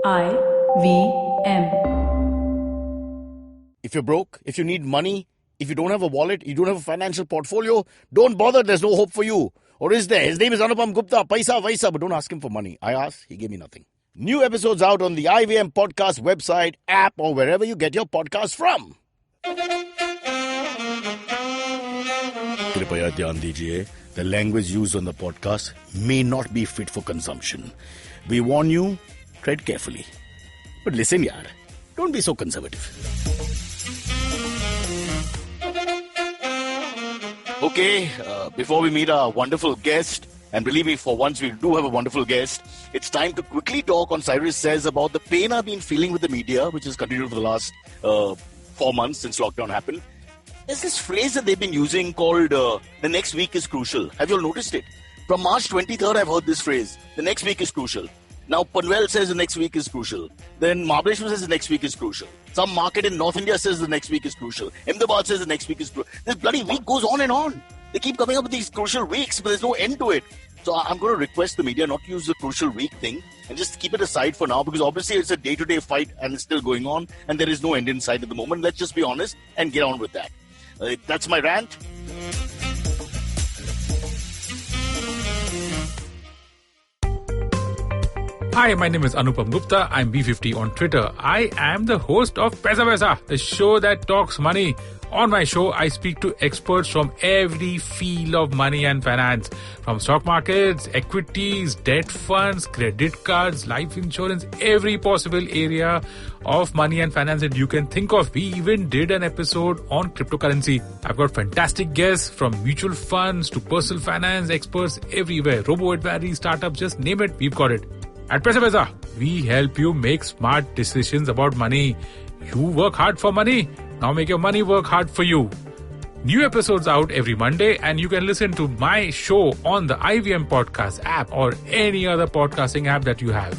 IVM. If you're broke, if you need money, if you don't have a wallet, you don't have a financial portfolio, don't bother. There's no hope for you. Or is there? His name is Anupam Gupta. Paisa, Vaisa, but don't ask him for money. I asked, he gave me nothing. New episodes out on the IVM podcast website, app, or wherever you get your podcast from. कृपया ध्यान दीजिए, the language used on the podcast may not be fit for consumption. We warn you, tread carefully. But listen, yaar, don't be so conservative. Okay, before we meet our wonderful guest, and believe me, for once we do have a wonderful guest, it's time to quickly talk on Cyrus Says about the pain I've been feeling with the media, which has continued for the last 4 months since lockdown happened. There's this phrase that they've been using called the next week is crucial. Have you all noticed it? From March 23rd, I've heard this phrase, the next week is crucial. Now, Panvel says the next week is crucial. Then Mahabaleshwar says the next week is crucial. Some market in North India says the next week is crucial. Ahmedabad says the next week is crucial. This bloody week goes on and on. They keep coming up with these crucial weeks, but there's no end to it. So I'm going to request the media not to use the crucial week thing and just keep it aside for now, because obviously it's a day-to-day fight and it's still going on and there is no end in sight at the moment. Let's just be honest and get on with that. That's my rant. Hi, my name is Anupam Gupta. I'm B50 on Twitter. I am the host of Paisa Vaisa, the show that talks money. On my show, I speak to experts from every field of money and finance, from stock markets, equities, debt funds, credit cards, life insurance, every possible area of money and finance that you can think of. We even did an episode on cryptocurrency. I've got fantastic guests from mutual funds to personal finance experts everywhere. Robo-advisory, startups, just name it, we've got it. At Paisa Vaisa, we help you make smart decisions about money. You work hard for money. Now make your money work hard for you. New episodes out every Monday, and you can listen to my show on the IVM Podcast app or any other podcasting app that you have.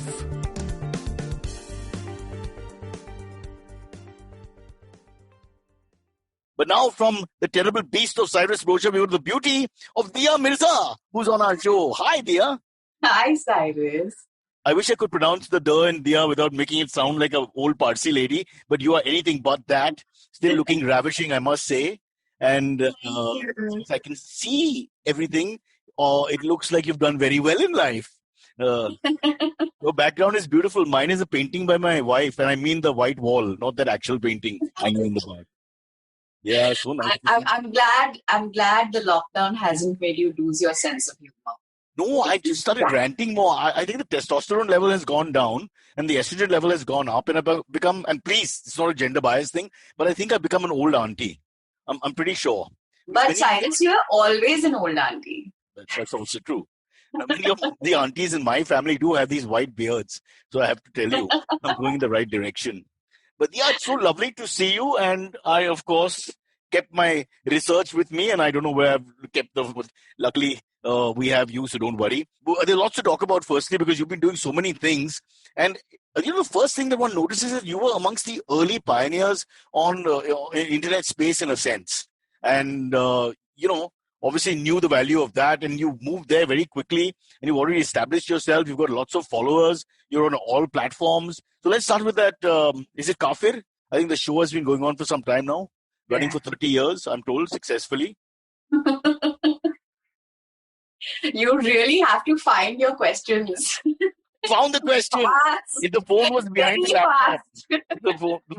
But now from the terrible beast of Cyrus Brocha, we go to the beauty of Diya Mirza, who's on our show. Hi, Diya. Hi, Cyrus. I wish I could pronounce the da and Diya without making it sound like an old Parsi lady, but you are anything but that. Still looking ravishing, I must say. And since I can see everything, it looks like you've done very well in life. Your background is beautiful. Mine is a painting by my wife, and I mean the white wall, not that actual painting hanging in the back. Yeah, so nice. I'm glad the lockdown hasn't made you lose your sense of humor. No, I just started ranting more. I think the testosterone level has gone down and the estrogen level has gone up, and I've become, and please, it's not a gender bias thing, but I think I've become an old auntie. I'm pretty sure. But Cyrus, you're always an old auntie. That's also true. Many of the aunties in my family do have these white beards. So I have to tell you, I'm going in the right direction. But yeah, it's so lovely to see you. And I, of course, kept my research with me, and I don't know where I've kept them. Luckily, we have you, so don't worry. There's lots to talk about, firstly, because you've been doing so many things. And the first thing that one notices is that you were amongst the early pioneers on internet space, in a sense. And, obviously knew the value of that, and you moved there very quickly, and you've already established yourself. You've got lots of followers. You're on all platforms. So let's start with that. Is it Kafir? I think the show has been going on for some time now. Running for 30 years, I'm told, successfully. You really have to find your questions. Found the question. If the phone was behind the laptop.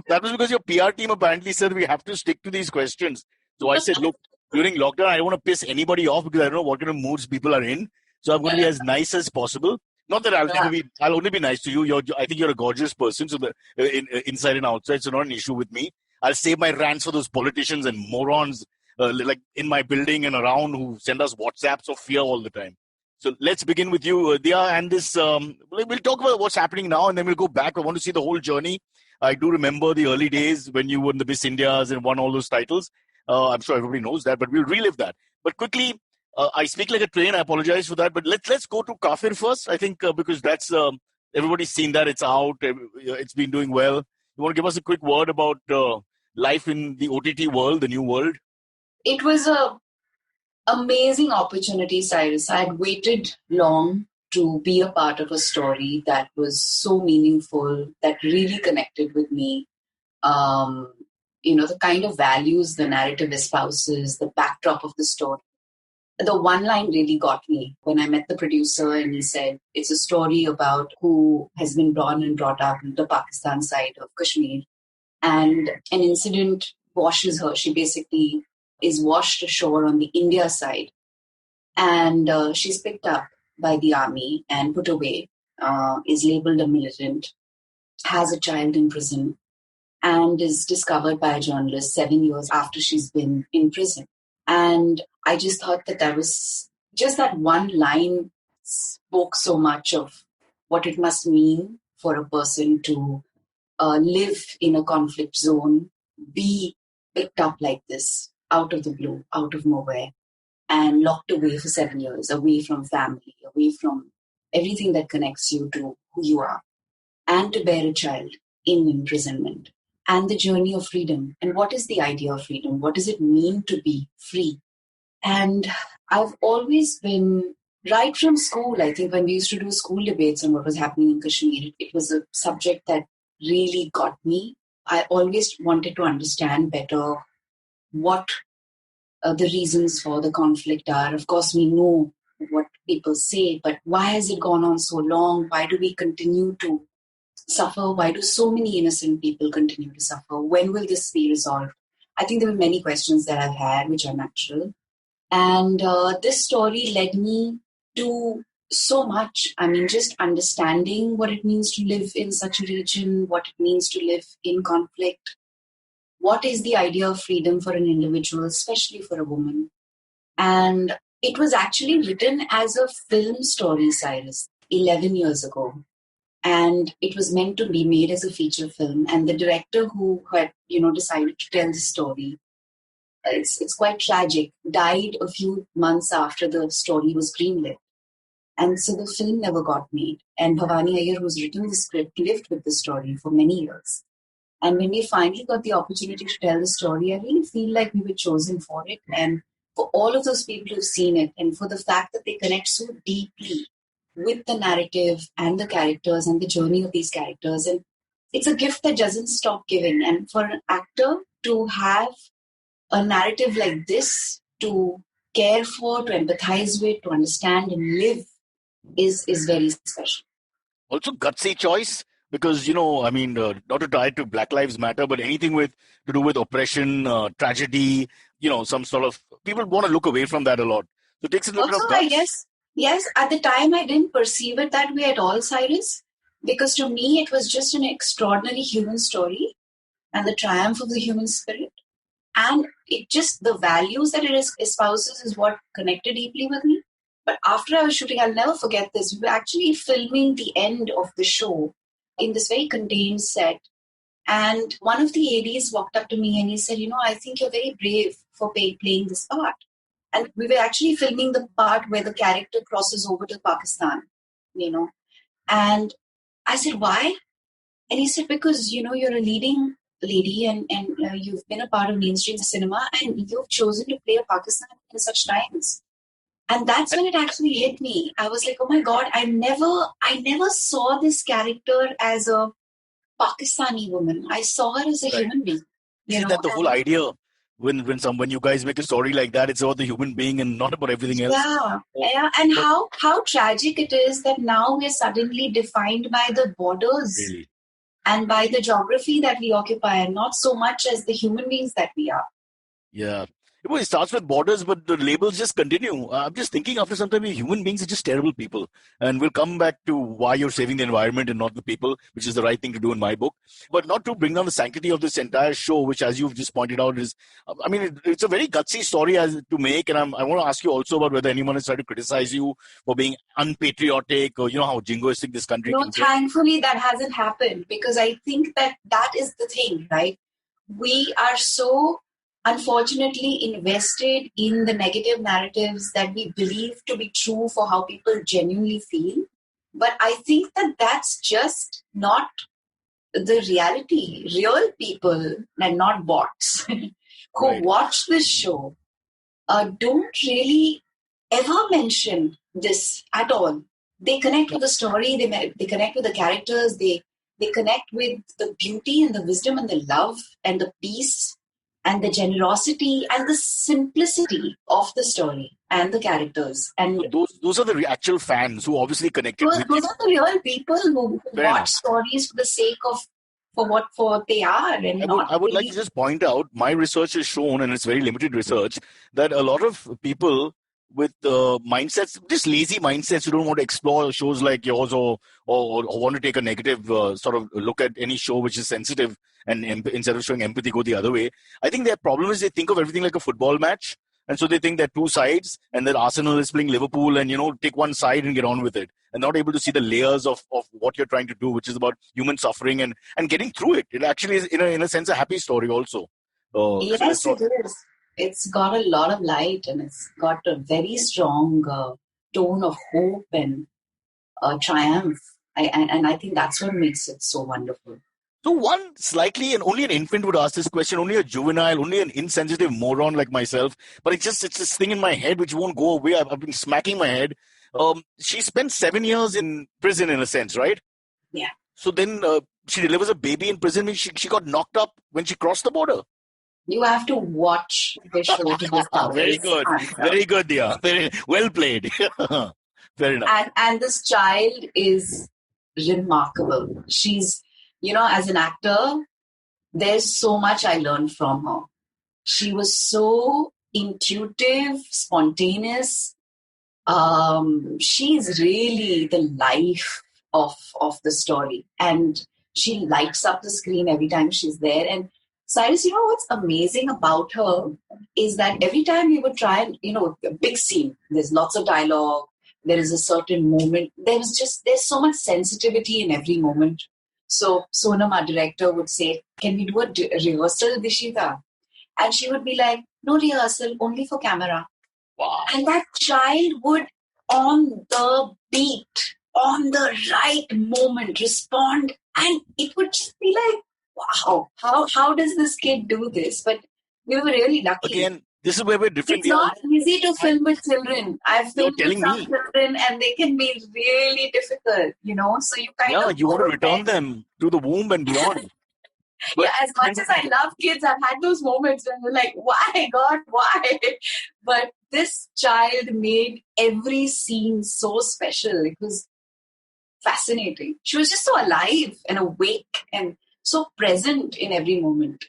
That was because your PR team apparently said we have to stick to these questions. So I said, look, during lockdown, I don't want to piss anybody off because I don't know what kind of moods people are in. So I'm going to be as nice as possible. Not that I'll only be nice to you. I think you're a gorgeous person, so inside and outside, so not an issue with me. I'll save my rants for those politicians and morons like in my building and around who send us WhatsApps of fear all the time. So let's begin with you, Diya, and this. We'll talk about what's happening now, and then we'll go back. I want to see the whole journey. I do remember the early days when you were in the Miss Indias and won all those titles. I'm sure everybody knows that, but we'll relive that. But quickly, I speak like a train. I apologize for that. But let's go to Kafir first. I think because that's everybody's seen that. It's out. It's been doing well. You want to give us a quick word about life in the OTT world, the new world? It was a amazing opportunity, Cyrus. I had waited long to be a part of a story that was so meaningful, that really connected with me. The kind of values the narrative espouses, the backdrop of the story. The one line really got me when I met the producer, and he said, it's a story about who has been born and brought up in the Pakistan side of Kashmir. And an incident washes her. She basically is washed ashore on the India side. And she's picked up by the army and put away, is labeled a militant, has a child in prison, and is discovered by a journalist 7 years after she's been in prison. And I just thought that was just that one line spoke so much of what it must mean for a person to live in a conflict zone, be picked up like this, out of the blue, out of nowhere, and locked away for 7 years, away from family, away from everything that connects you to who you are, and to bear a child in imprisonment. And the journey of freedom. And what is the idea of freedom? What does it mean to be free? And I've always been, right from school, I think when we used to do school debates on what was happening in Kashmir, it was a subject that really got me. I always wanted to understand better what the reasons for the conflict are. Of course, we know what people say, but why has it gone on so long? Why do we continue to suffer? Why do so many innocent people continue to suffer? When will this be resolved? I think there were many questions that I've had, which are natural. And this story led me to so much. I mean, just understanding what it means to live in such a region, what it means to live in conflict. What is the idea of freedom for an individual, especially for a woman? And it was actually written as a film story, Cyrus, 11 years ago. And it was meant to be made as a feature film. And the director who had, decided to tell the story, it's quite tragic, died a few months after the story was greenlit. And so the film never got made. And Bhavani Iyer, who's written the script, lived with the story for many years. And when we finally got the opportunity to tell the story, I really feel like we were chosen for it. And for all of those people who've seen it, and for the fact that they connect so deeply with the narrative and the characters and the journey of these characters. And it's a gift that doesn't stop giving. And for an actor to have a narrative like this, to care for, to empathize with, to understand and live is very special. Also gutsy choice, because, not to tie it to Black Lives Matter, but anything to do with oppression, tragedy, some sort of, people want to look away from that a lot. So it takes a little bit of guts. I guess, yes, at the time I didn't perceive it that way at all, Cyrus, because to me it was just an extraordinary human story and the triumph of the human spirit. And it just, the values that it espouses is what connected deeply with me. But after I was shooting, I'll never forget this, we were actually filming the end of the show in this very contained set. And one of the ADs walked up to me and he said, I think you're very brave for playing this part. And we were actually filming the part where the character crosses over to Pakistan, And I said, why? And he said, because, you're a leading lady and you've been a part of mainstream cinema and you've chosen to play a Pakistan in such times. And that's when it actually hit me. I was like, oh my God, I never saw this character as a Pakistani woman. I saw her as a human being. Isn't that the whole idea? When you guys make a story like that, it's about the human being and not about everything else. Yeah. And how tragic it is that now we're suddenly defined by the borders really? And by the geography that we occupy, and not so much as the human beings that we are. Yeah. Well, it starts with borders, but the labels just continue. I'm just thinking after some time, human beings are just terrible people. And we'll come back to why you're saving the environment and not the people, which is the right thing to do in my book. But not to bring down the sanctity of this entire show, which, as you've just pointed out, is, it's a very gutsy story to make. And I want to ask you also about whether anyone has tried to criticize you for being unpatriotic or, how jingoistic this country can be. Thankfully, that hasn't happened, because I think that is the thing, right? We are so unfortunately invested in the negative narratives that we believe to be true for how people genuinely feel. But I think that that's just not the reality. Real people, and not bots, who watch this show don't really ever mention this at all. they connect with the story, they connect with the characters, they connect with the beauty and the wisdom and the love and the peace and the generosity and the simplicity of the story and the characters. And those are the actual fans who obviously connected with those you. are the real people who Fair watch enough. stories for the sake of for what they are, and I would like to just point out, my research has shown, and it's very limited research, that a lot of people with mindsets, just lazy mindsets, who don't want to explore shows like yours, or want to take a negative sort of look at any show which is sensitive, and instead of showing empathy, go the other way. I think their problem is they think of everything like a football match. And so they think there are two sides, and that Arsenal is playing Liverpool, and, take one side and get on with it, and not able to see the layers of what you're trying to do, which is about human suffering and getting through it. It actually is, in a sense, a happy story also. Yes, it is. It's got a lot of light, and it's got a very strong tone of hope and triumph. And I think that's what makes it so wonderful. So one slightly, and only an infant would ask this question, only a juvenile, only an insensitive moron like myself, but it's this thing in my head which won't go away. I've been smacking my head. She spent 7 years in prison, in a sense, right? Yeah. So then she delivers a baby in prison. She got knocked up when she crossed the border. You have to watch the show to discover. Very good. Very good, Dia. Very well played. Fair enough. And this child is remarkable. She's, as an actor, there's so much I learned from her. She was so intuitive, spontaneous. She's really the life of the story. And she lights up the screen every time she's there. And Cyrus, what's amazing about her is that every time we would try, a big scene, there's lots of dialogue, there is a certain moment, there's so much sensitivity in every moment. So Sonam, our director, would say, can we do a rehearsal, Dishita? And she would be like, no rehearsal, only for camera. Wow. And that child would, on the beat, on the right moment, respond. And it would just be like, wow, how does this kid do this? But we were really lucky. Again, this is where we're different. It's not easy to film with children. I've filmed with some children, and they can be really difficult, So you you want to return them to the womb and beyond. But as much as I love kids, I've had those moments when we're like, why, God, why? But this child made every scene so special. It was fascinating. She was just so alive and awake and so present in every moment.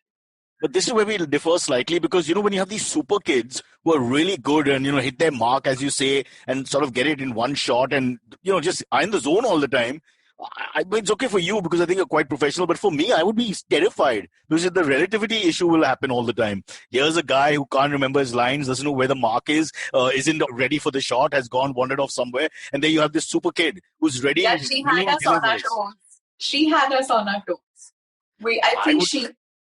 But this is where we differ slightly, because, when you have these super kids who are really good and, hit their mark, as you say, and sort of get it in one shot and, just are in the zone all the time. It's okay for you because I think you're quite professional, but for me, I would be terrified because the relativity issue will happen all the time. Here's a guy who can't remember his lines, doesn't know where the mark is, isn't ready for the shot, has wandered off somewhere, and then you have this super kid who's ready. Yeah, she had us on our toes. She had us on our toes. I think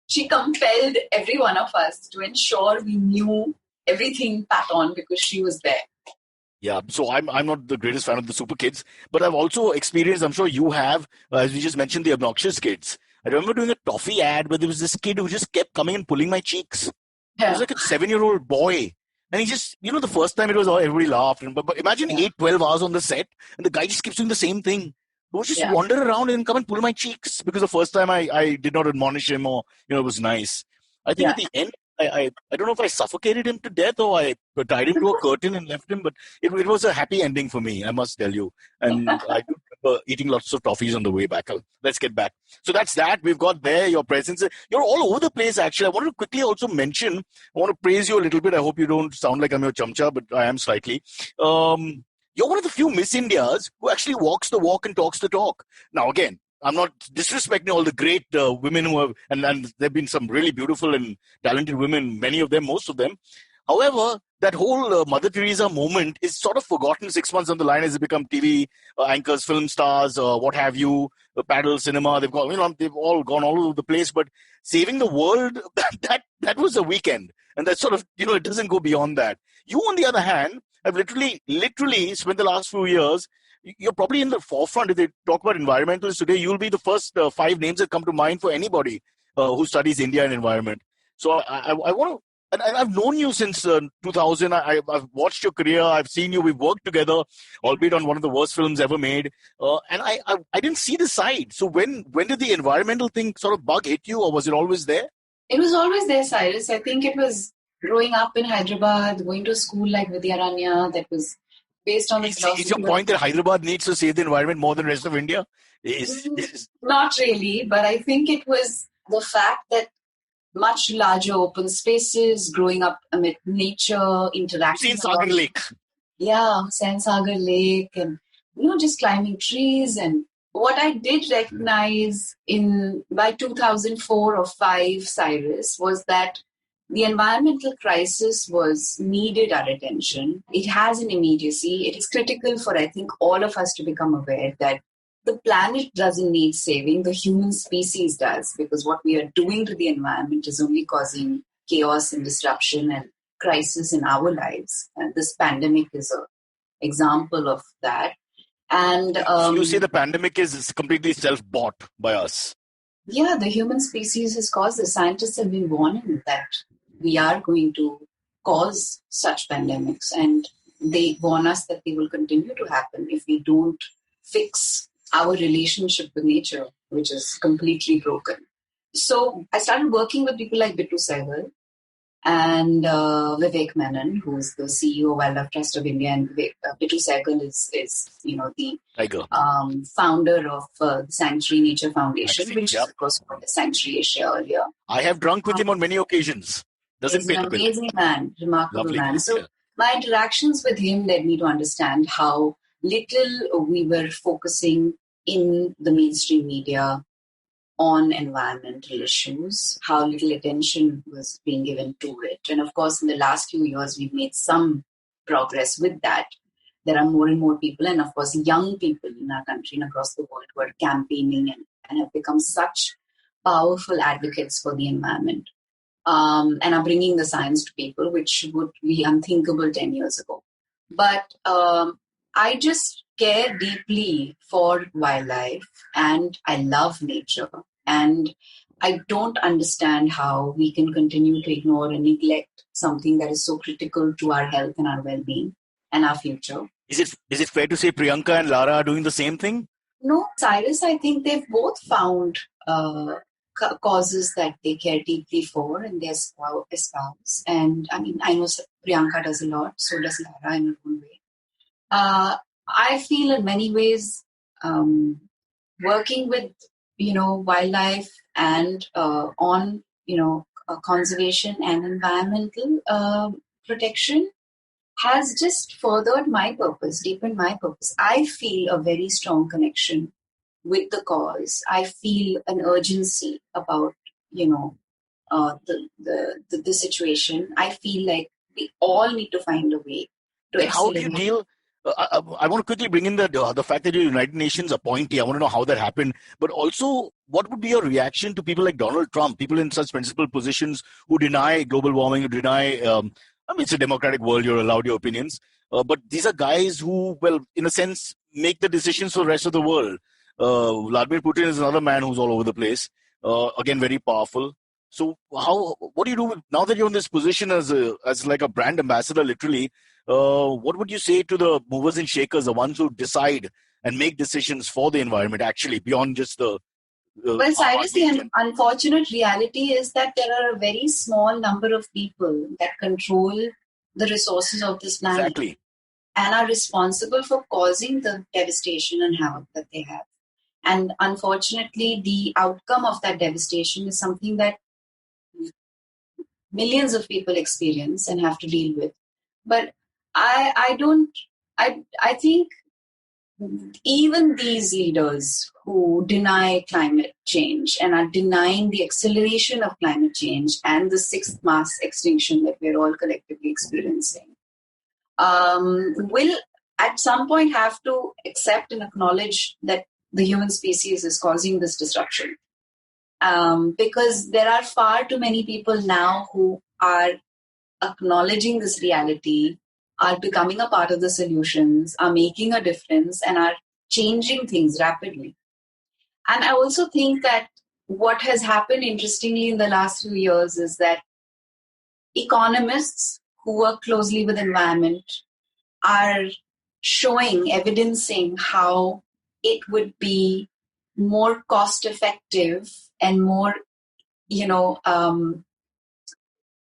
she compelled every one of us to ensure we knew everything pat on because she was there. Yeah, so I'm not the greatest fan of the super kids, but I've also experienced, I'm sure you have, as we just mentioned, the obnoxious kids. I remember doing a toffee ad where there was this kid who just kept coming and pulling my cheeks. Yeah. He was like a 7-year-old boy. And he just, the first time it was all, everybody laughed. But imagine 8-12 hours on the set, and the guy just keeps doing the same thing. He would just wander around and come and pull my cheeks because the first time I did not admonish him or, it was nice. I think at the end, I don't know if I suffocated him to death or I tied him to a curtain and left him, but it was a happy ending for me, I must tell you. And I do remember eating lots of toffees on the way back. Let's get back. So that's that. We've got there your presence. You're all over the place, actually. I wanted to quickly also mention, I want to praise you a little bit. I hope you don't sound like I'm your chamcha, but I am slightly. You're one of the few Miss Indias who actually walks the walk and talks the talk. Now, again, I'm not disrespecting all the great women who have, and there have been some really beautiful and talented women, many of them, most of them. However, that whole Mother Teresa moment is sort of forgotten 6 months down the line as they become TV anchors, film stars, what have you, paddle cinema. They've all gone all over the place. But saving the world, that was a weekend, and that sort of it doesn't go beyond that. You, on the other hand, have literally spent the last few years. You're probably in the forefront. If they talk about environmentalists today, you'll be the first 5 names that come to mind for anybody who studies India and environment. So I want to and I've known you since 2000. I've watched your career. I've seen you. We've worked together, albeit on one of the worst films ever made. And I didn't see the side. So when did the environmental thing sort of bug hit you, or was it always there? It was always there, Cyrus. I think it was growing up in Hyderabad, going to a school like Vidyaranya that was based on the Is your point that Hyderabad needs to save the environment more than the rest of India? Not really, but I think it was the fact that much larger open spaces, growing up amid nature, interacting. You've seen Sagar Lake. Yeah, Sen Sagar Lake, and just climbing trees. And what I did recognize by 2004 or 5, Cyrus, was that the environmental crisis needed our attention. It has an immediacy. It is critical for, I think, all of us to become aware that the planet doesn't need saving, the human species does, because what we are doing to the environment is only causing chaos and disruption and crisis in our lives. And this pandemic is an example of that. And so you say the pandemic is completely self-bought by us? Yeah, the human species has caused this. Scientists have been warning that we are going to cause such pandemics, and they warn us that they will continue to happen if we don't fix our relationship with nature, which is completely broken. So I started working with people like Bittu Sehgal and Vivek Menon, who is the CEO of Wildlife Trust of India, and Bittu Sehgal is the founder of the Sanctuary Nature Foundation, which is of course called the Sanctuary Asia earlier. I have drunk with him on many occasions. He's an amazing man, remarkable man. So yeah. My interactions with him led me to understand how little we were focusing in the mainstream media on environmental issues, how little attention was being given to it. And of course, in the last few years, we've made some progress with that. There are more and more people, and of course, young people in our country and across the world who are campaigning and have become such powerful advocates for the environment, and are bringing the science to people, which would be unthinkable 10 years ago. But I just care deeply for wildlife, and I love nature, and I don't understand how we can continue to ignore and neglect something that is so critical to our health and our well-being and our future. Is it fair to say Priyanka and Lara are doing the same thing? No, Cyrus, I think they've both found causes that they care deeply for and they espouse. And I mean, I know Priyanka does a lot, so does Lara in her own way. I feel in many ways working with, wildlife and on, conservation and environmental protection has just furthered my purpose, deepened my purpose. I feel a very strong connection with the cause. I feel an urgency about, the situation. I feel like we all need to find a way to How do you deal? I want to quickly bring in the fact that you're United Nations appointee. I want to know how that happened. But also, what would be your reaction to people like Donald Trump, people in such principal positions who deny global warming, who deny, it's a democratic world, you're allowed your opinions. But these are guys who, well, in a sense, make the decisions for the rest of the world. Vladimir Putin is another man who's all over the place. Again, very powerful. So what do you do now that you're in this position as like a brand ambassador, literally? What would you say to the movers and shakers, the ones who decide and make decisions for the environment, actually, beyond just the... Well, Cyrus, the unfortunate reality is that there are a very small number of people that control the resources of this planet. Exactly. And are responsible for causing the devastation and havoc that they have. And unfortunately, the outcome of that devastation is something that millions of people experience and have to deal with. But I think even these leaders who deny climate change and are denying the acceleration of climate change and the 6th mass extinction that we're all collectively experiencing, will at some point have to accept and acknowledge that the human species is causing this disruption. Because there are far too many people now who are acknowledging this reality, are becoming a part of the solutions, are making a difference, and are changing things rapidly. And I also think that what has happened interestingly in the last few years is that economists who work closely with environment are evidencing how it would be more cost effective and more,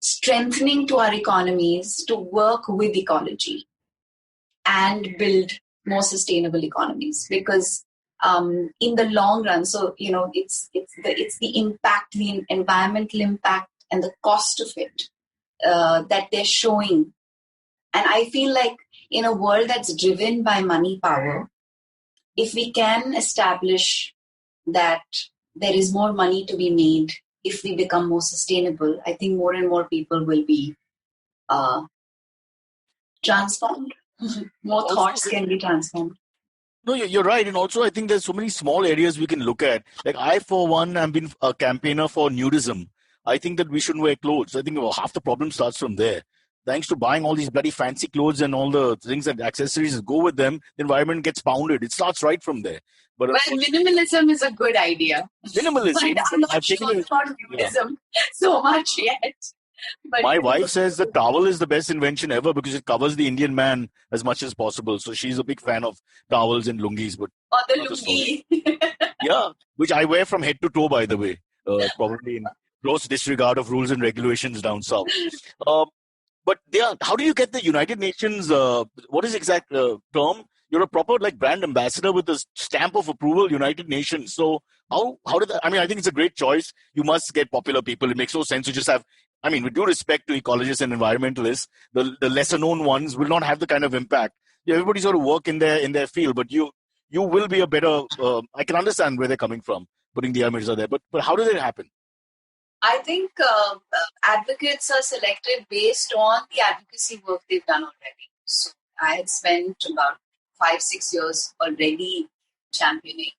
strengthening to our economies to work with ecology and build more sustainable economies, because in the long run, so it's the impact, the environmental impact and the cost of it that they're showing. And I feel like in a world that's driven by money power, if we can establish that there is more money to be made if we become more sustainable, I think more and more people will be transformed. More thoughts can be transformed. No, you're right. And also, I think there's so many small areas we can look at. Like I, for one, have been a campaigner for nudism. I think that we shouldn't wear clothes. I think half the problem starts from there. Thanks to buying all these bloody fancy clothes and all the things and accessories go with them, the environment gets pounded. It starts right from there. But minimalism is a good idea. Minimalism. I'm not sure about nudism so much yet. But my wife says the towel is the best invention ever because it covers the Indian man as much as possible. So she's a big fan of towels and lungis. But the lungi. Yeah, which I wear from head to toe, by the way. Probably in gross disregard of rules and regulations down south. But how do you get the United Nations, what is the exact term? You're a proper brand ambassador with the stamp of approval, United Nations. So how did that, I think it's a great choice. You must get popular people. It makes no sense to just have, with due respect to ecologists and environmentalists, the lesser known ones will not have the kind of impact. Everybody's got to work in their field, but you will be a better, I can understand where they're coming from, putting the Mirza there. But how did it happen? I think advocates are selected based on the advocacy work they've done already. So I had spent about 5-6 years already championing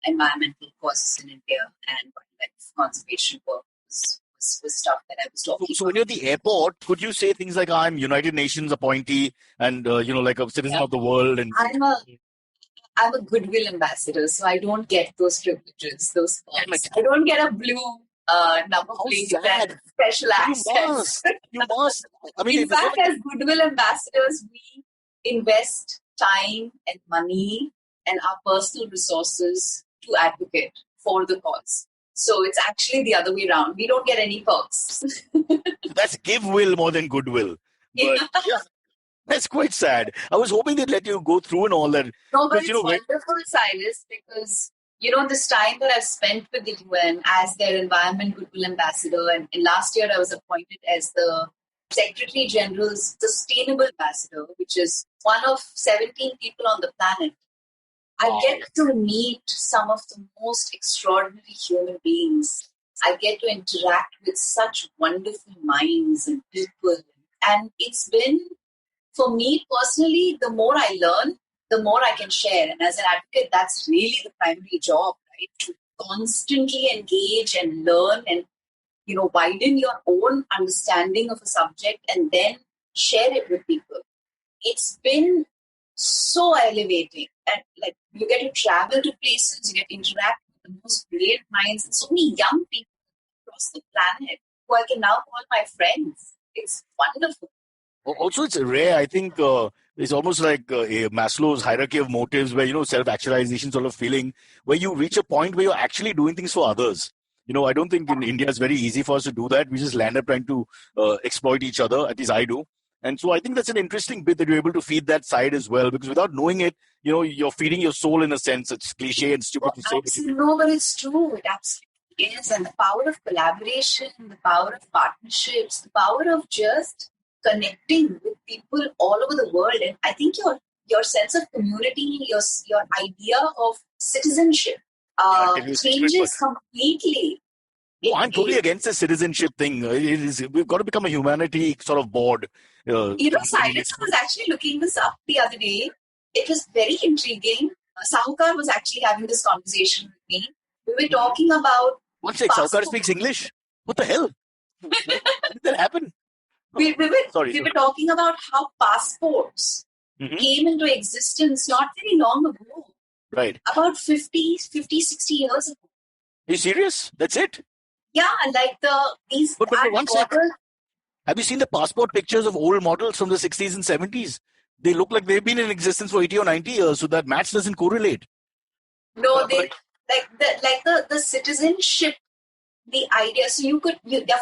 environmental causes in India, and wildlife conservation work was stuff that I was talking about. So when you're at the airport, could you say things like, I'm United Nations appointee and, like a citizen of the world? And I'm a goodwill ambassador, so I don't get those privileges, those perks. I don't get a blue number plate and special access. You must. In fact, as goodwill ambassadors, we invest time and money and our personal resources to advocate for the cause. So it's actually the other way around. We don't get any perks. That's give will more than goodwill. But, yeah, that's quite sad. I was hoping they'd let you go through and all that. No, but it's wonderful, Cyrus, because this time that I've spent with the UN as their Environment Goodwill Ambassador, and last year I was appointed as the Secretary General's Sustainable Ambassador, which is one of 17 people on the planet. I get to meet some of the most extraordinary human beings. I get to interact with such wonderful minds and people. And it's been, for me personally, the more I learn, the more I can share. And as an advocate, that's really the primary job, right? To constantly engage and learn and, widen your own understanding of a subject and then share it with people. It's been so elevating. And you get to travel to places, you get to interact with the most brilliant minds and so many young people across the planet who I can now call my friends. It's wonderful. Also, it's rare. I think it's almost like a Maslow's hierarchy of motives where, self-actualization sort of feeling where you reach a point where you're actually doing things for others. I don't think in India it's very easy for us to do that. We just land up trying to exploit each other, at least I do. And so I think that's an interesting bit that you're able to feed that side as well, because without knowing it, you're feeding your soul in a sense. It's cliche and stupid to say. No, but it's true. It absolutely is. And the power of collaboration, the power of partnerships, the power of just connecting with people all over the world. And I think your sense of community, your idea of citizenship changes completely. I'm totally against the citizenship thing. We've got to become a humanity sort of board. Cyrus, I was actually looking this up the other day. It was very intriguing. Sahukar was actually having this conversation with me. We were talking about... One sec, Sahukar speaks English? What the hell? When did that happen? We were talking about how passports came into existence not very long ago. Right. About 50, 60 years ago. Are you serious? That's it? Yeah, and these... But one second. Have you seen the passport pictures of old models from the 60s and 70s? They look like they've been in existence for 80 or 90 years, so that match doesn't correlate. No, they the citizenship, the idea. So of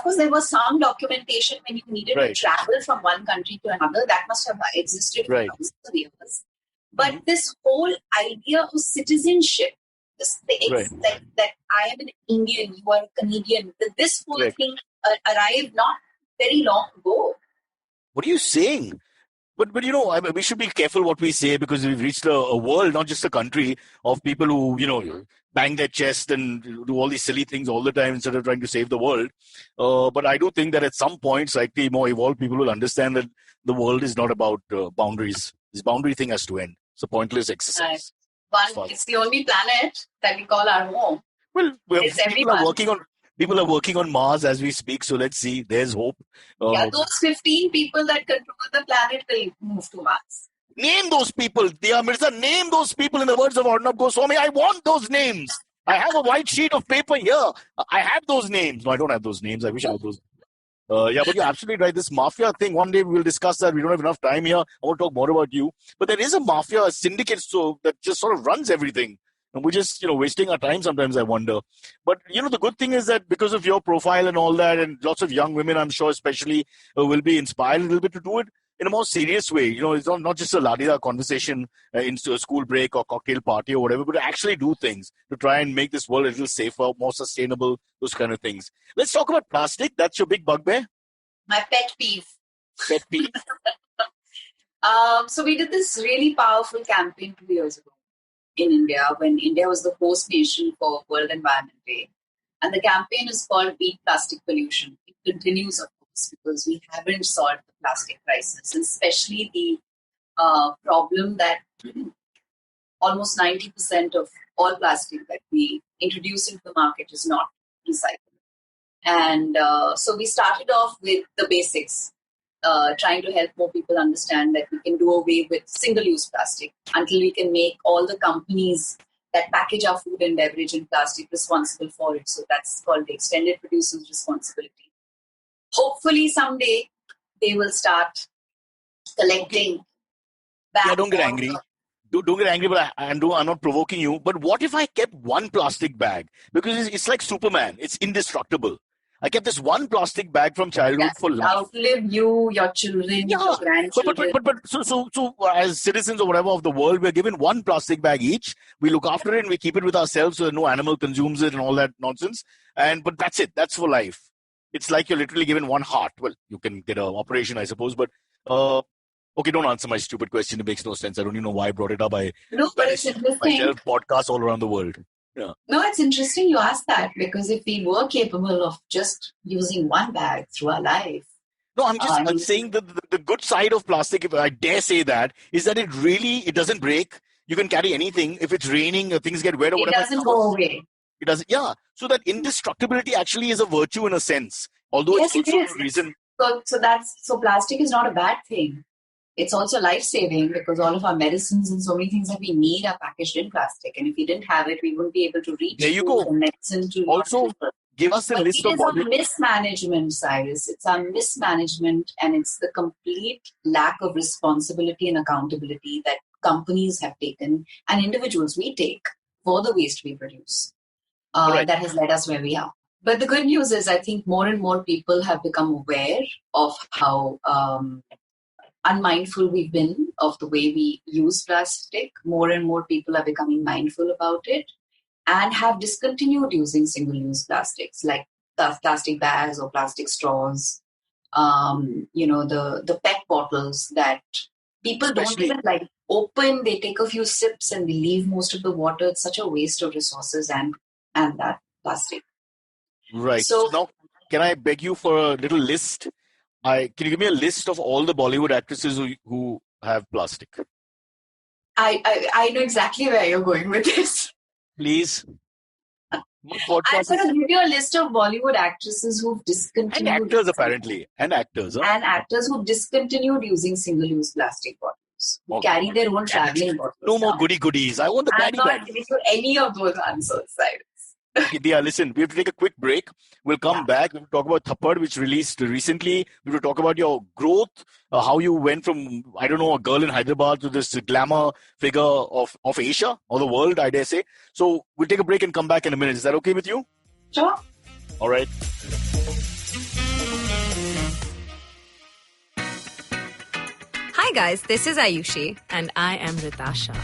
course, there was some documentation when you needed to travel from one country to another. That must have existed for thousands of years. But this whole idea of citizenship, that I am an Indian, you are a Canadian, this whole thing arrived not very long ago. What are you saying? But we should be careful what we say, because we've reached a world, not just a country, of people who, bang their chest and do all these silly things all the time instead of trying to save the world. But I do think that at some point, slightly more evolved people will understand that the world is not about boundaries. This boundary thing has to end. It's a pointless exercise. It's the only planet that we call our home. Well, people are working on Mars as we speak, so let's see. There's hope. Those 15 people that control the planet will move to Mars. Name those people. Diya Mirza, name those people in the words of Arnab Goswami. I want those names. I have a white sheet of paper here. I have those names. No, I don't have those names. I wish I had those. But you're absolutely right. This mafia thing, one day we'll discuss that. We don't have enough time here. I want to talk more about you. But there is a mafia, a syndicate, that just sort of runs everything. And we're just, wasting our time sometimes, I wonder. But, the good thing is that because of your profile and all that, and lots of young women, I'm sure especially, will be inspired a little bit to do it in a more serious way. It's not just a la-di-da conversation into a school break or cocktail party or whatever, but to actually do things to try and make this world a little safer, more sustainable, those kind of things. Let's talk about plastic. That's your big bugbear? My pet peeve. Pet peeve. So we did this really powerful campaign 2 years ago in India, when India was the host nation for World Environment Day. And the campaign is called Beat Plastic Pollution. It continues, of course, because we haven't solved the plastic crisis, and especially the problem that almost 90% of all plastic that we introduce into the market is not recycled. And so we started off with the basics, trying to help more people understand that we can do away with single-use plastic until we can make all the companies that package our food and beverage in plastic responsible for it. So that's called the extended producer's responsibility. Hopefully someday they will start collecting back. Yeah, don't get angry. Don't get angry, but I'm not provoking you. But what if I kept one plastic bag? Because it's like Superman. It's indestructible. I kept this one plastic bag from childhood for life. Outlive you, your children, your grandchildren. But so as citizens or whatever of the world, we're given one plastic bag each. We look after it and we keep it with ourselves so that no animal consumes it and all that nonsense. But that's it. That's for life. It's like you're literally given one heart. Well, you can get an operation, I suppose. But okay, don't answer my stupid question. It makes no sense. I don't even know why I brought it up. But it's interesting. I podcasts all around the world. Yeah. No, it's interesting you asked that, because if we were capable of just using one bag through our life. No, I'm saying the good side of plastic, if I dare say that, is that it doesn't break. You can carry anything. If it's raining, things get wet or whatever. It doesn't go away. It doesn't, yeah. So that indestructibility actually is a virtue in a sense. Although yes, it's also it is. a reason. So plastic is not a bad thing. It's also life-saving, because all of our medicines and so many things that we need are packaged in plastic. And if we didn't have it, we wouldn't be able to reach the medicine to also give us a list of bodies. It is a mismanagement, Cyrus. It's a mismanagement, and it's the complete lack of responsibility and accountability that companies have taken and individuals we take for the waste we produce that has led us where we are. But the good news is I think more and more people have become aware of how unmindful we've been of the way we use plastic. More and more people are becoming mindful about it and have discontinued using single-use plastics like plastic bags or plastic straws. The PET bottles that people don't even open. They take a few sips and they leave most of the water. It's such a waste of resources and that plastic. Right. So now, can I beg you for a little list? Can you give me a list of all the Bollywood actresses who have plastic? I know exactly where you're going with this. Please. I'm going to give you a list of Bollywood actresses who've discontinued. And actors, apparently. And actors. Huh? And actors who've discontinued using single-use plastic bottles. Who carry their own traveling bottles. No more goodies. I want the I'm not giving you any of those answers, Cyrus. Okay, Dia, listen, we have to take a quick break. We'll come back. We'll talk about Thappad, which released recently. We will talk about your growth, how you went from, I don't know, a girl in Hyderabad to this glamour figure of Asia or the world, I dare say. So we'll take a break and come back in a minute. Is that okay with you? Sure. All right. Hi guys, this is Ayushi. And I am Ritasha.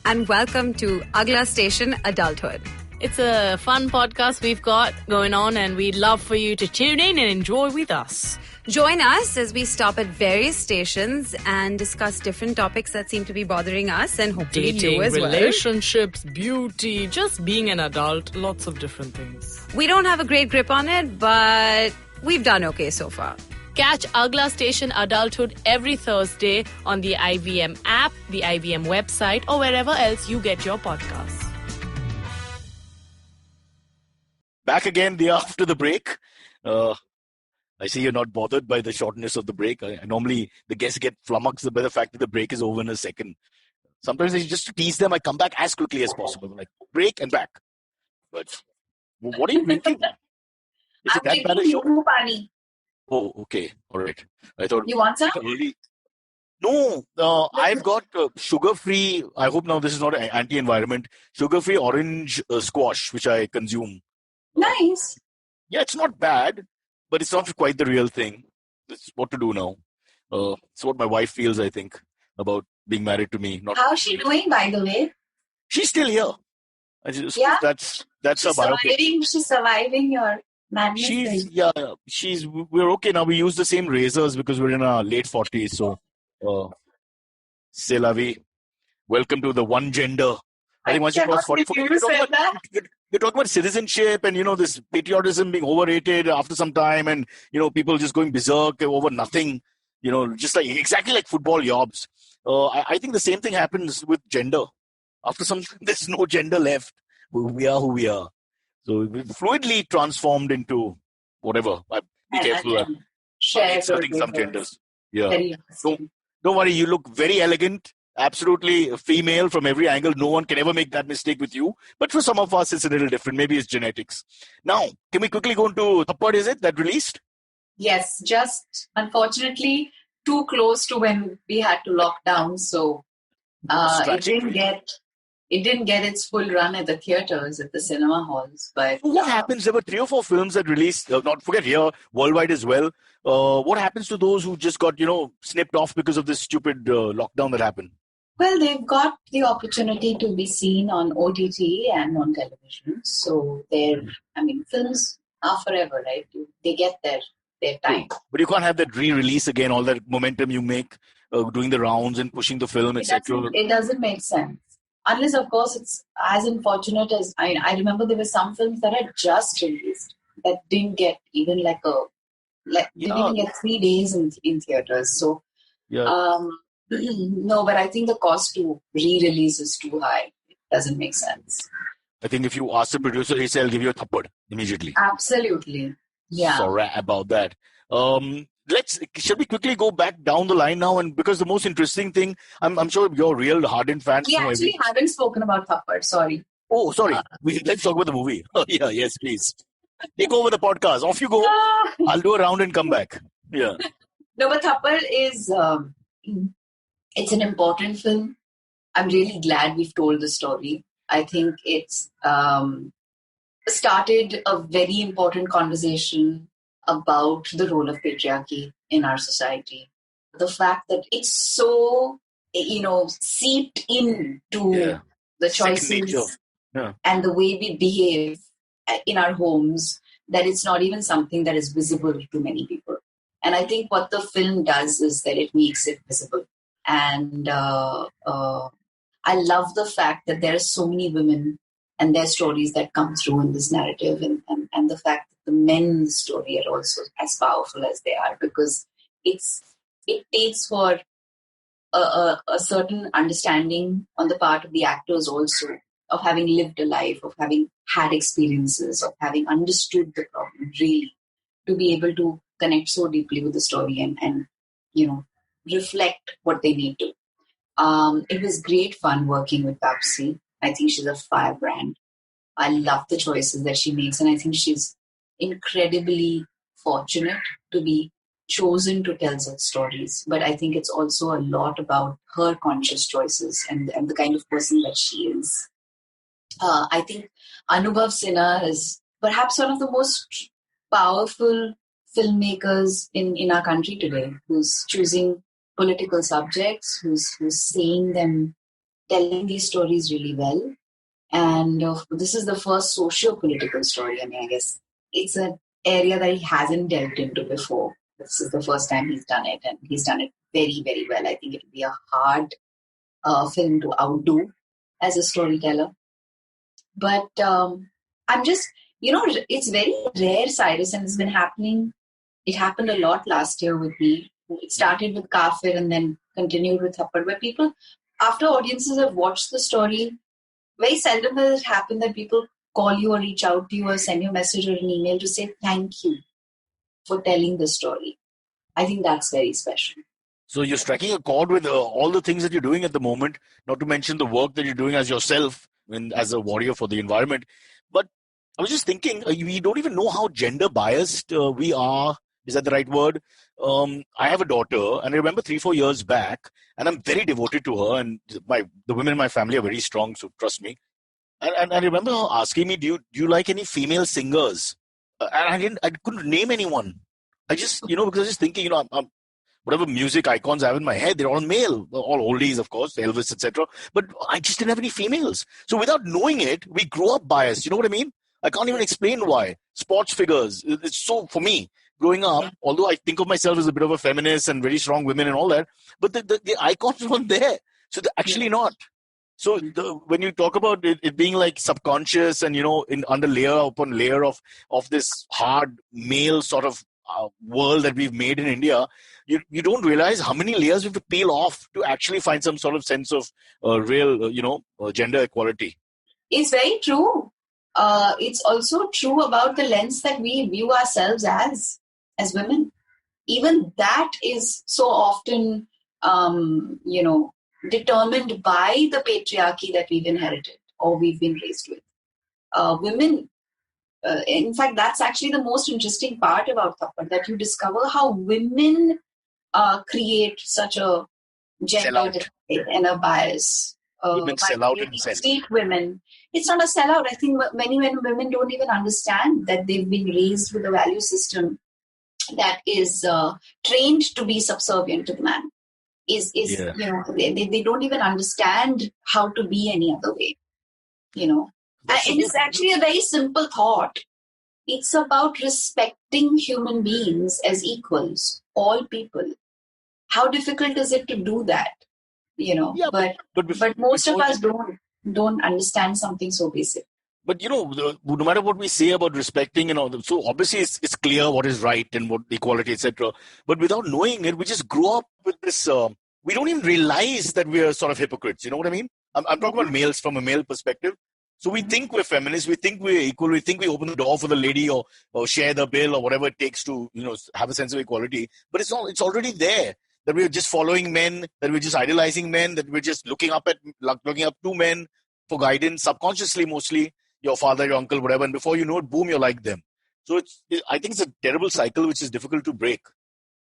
And welcome to Agla Station Adulthood. It's a fun podcast we've got going on, and we'd love for you to tune in and enjoy with us. Join us as we stop at various stations and discuss different topics that seem to be bothering us and hopefully Dating, you as relationships, beauty, just being an adult, lots of different things. We don't have a great grip on it, but we've done okay so far. Catch Agla Station Adulthood every Thursday on the IVM app, the IVM website, or wherever else you get your podcasts. Back again, Dia, after the break. I see you're not bothered by the shortness of the break. Normally, the guests get flummoxed by the fact that the break is over in a second. Sometimes just to tease them, I come back as quickly as possible. Like, break and back. But what are you drinking? Is it that bad a show? Pani. Oh, okay. All right. I thought... You want some? No, I've got sugar-free... I hope now this is not anti-environment. Sugar-free orange squash, which I consume. Nice. Yeah, it's not bad, but it's not quite the real thing. It's what to do now. It's what my wife feels, I think, about being married to me. How's she doing, by the way? She's still here. Yeah? That's her She's biopic. She's surviving your madness. We're okay now. We use the same razors because we're in our late 40s. So, c'est la vie. Welcome to the one gender. I think once you cross 40, you're talking about citizenship and, this patriotism being overrated after some time and, people just going berserk over nothing, just like exactly like football jobs. I think the same thing happens with gender. After some time, there's no gender left. We are who we are. So we've fluidly transformed into whatever. Be careful. Inserting some genders. Yeah. Don't worry. You look very elegant. Absolutely female from every angle. No one can ever make that mistake with you. But for some of us, it's a little different. Maybe it's genetics. Now, can we quickly go into Thappad, is it, that released? Yes, just unfortunately too close to when we had to lock down. So it didn't get its full run at the theaters, at the cinema halls. But what happens? There were 3 or 4 films that released, not forget here, worldwide as well. What happens to those who just got, snipped off because of this stupid lockdown that happened? Well, they've got the opportunity to be seen on OTT and on television. So films are forever, right? They get their time. But you can't have that re-release again, all that momentum you make, doing the rounds and pushing the film, etc. It doesn't make sense. Unless, of course, it's as unfortunate as... I remember there were some films that had just released that didn't get even didn't even get 3 days in theaters. So... Yeah. No, but I think the cost to re-release is too high. It doesn't make sense. I think if you ask the producer, he said, I'll give you a thappad immediately. Absolutely. Yeah. Sorry about that. Shall we quickly go back down the line now? And because the most interesting thing, I'm sure you're real hardened fans. We actually haven't spoken about Thappad, sorry. Oh, sorry. Let's talk about the movie. Yeah, yes, please. Take over the podcast. Off you go. I'll do a round and come back. Yeah. No, but Thappad is... it's an important film. I'm really glad we've told the story. I think it's started a very important conversation about the role of patriarchy in our society. The fact that it's so, seeped into the choices and the way we behave in our homes, that it's not even something that is visible to many people. And I think what the film does is that it makes it visible. And I love the fact that there are so many women and their stories that come through in this narrative, and the fact that the men's story are also as powerful as they are, because it takes for a certain understanding on the part of the actors also of having lived a life, of having had experiences, of having understood the problem really, to be able to connect so deeply with the story and reflect what they need to. It was great fun working with Taapsee. I think she's a firebrand. I love the choices that she makes, and I think she's incredibly fortunate to be chosen to tell such stories. But I think it's also a lot about her conscious choices and the kind of person that she is. I think Anubhav Sinha is perhaps one of the most powerful filmmakers in our country today, who's choosing political subjects, who's saying them, telling these stories really well. And this is the first socio-political story. I mean, I guess it's an area that he hasn't delved into before. This is the first time he's done it, and he's done it very, very well. I think it will be a hard film to outdo as a storyteller. But I'm just, it's very rare, Cyrus, and it's been happening. It happened a lot last year with me. It started with Kafir and then continued with Thappad, where people, after audiences have watched the story, very seldom does it happen that people call you or reach out to you or send you a message or an email to say thank you for telling the story. I think that's very special. So you're striking a chord with all the things that you're doing at the moment, not to mention the work that you're doing as yourself and as a warrior for the environment. But I was just thinking, we don't even know how gender biased we are. Is that the right word? I have a daughter, and I remember 3-4 years back, and I'm very devoted to her, and the women in my family are very strong, so trust me. And I remember her asking me, do you like any female singers? And I couldn't name anyone. I just, because I was just thinking, I'm whatever music icons I have in my head, they're all male, all oldies, of course, Elvis, etc. But I just didn't have any females. So without knowing it, we grew up biased. You know what I mean? I can't even explain why. Sports figures, it's so, for me, growing up, although I think of myself as a bit of a feminist and very strong women and all that, but the icons weren't there. So they're actually not. So when you talk about it being like subconscious and, under layer upon layer of this hard male sort of world that we've made in India, you don't realize how many layers we have to peel off to actually find some sort of sense of real, gender equality. It's very true. It's also true about the lens that we view ourselves as women. Even that is so often, determined by the patriarchy that we've inherited or we've been raised with. Women, in fact, that's actually the most interesting part about Thappad, that you discover how women create such a gender and a bias. Women sell out in a sense. Women. It's not a sellout. I think many women don't even understand that they've been raised with a value system that is trained to be subservient to the man. They don't even understand how to be any other way. And it's actually a very simple thought. It's about respecting human beings as equals, all people. How difficult is it to do that? But most of us don't understand something so basic. But no matter what we say about respecting, so obviously it's clear what is right and what equality, etc. But without knowing it, we just grow up with this. We don't even realize that we are sort of hypocrites. You know what I mean? I'm talking about males from a male perspective. So we think we're feminists, we think we're equal, we think we open the door for the lady or share the bill or whatever it takes to have a sense of equality. But it's already there. That we're just following men, that we're just idolizing men, that we're just looking up to men for guidance, subconsciously mostly, your father, your uncle, whatever, and before you know it, boom, you're like them. So I think it's a terrible cycle which is difficult to break.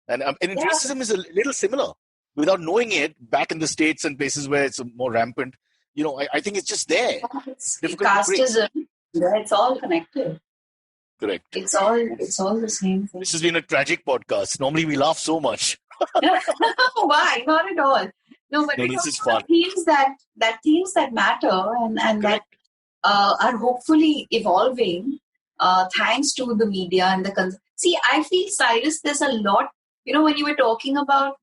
And racism is a little similar. Without knowing it, back in the States and places where it's more rampant, I think it's just there. It's casteism. Yeah, it's all connected. Correct. It's all the same thing. This has been a tragic podcast. Normally we laugh so much. Why? Not at all. No, but this is fun. Themes that matter and that are hopefully evolving thanks to the media and See, I feel, Cyrus, there's a lot. When you were talking about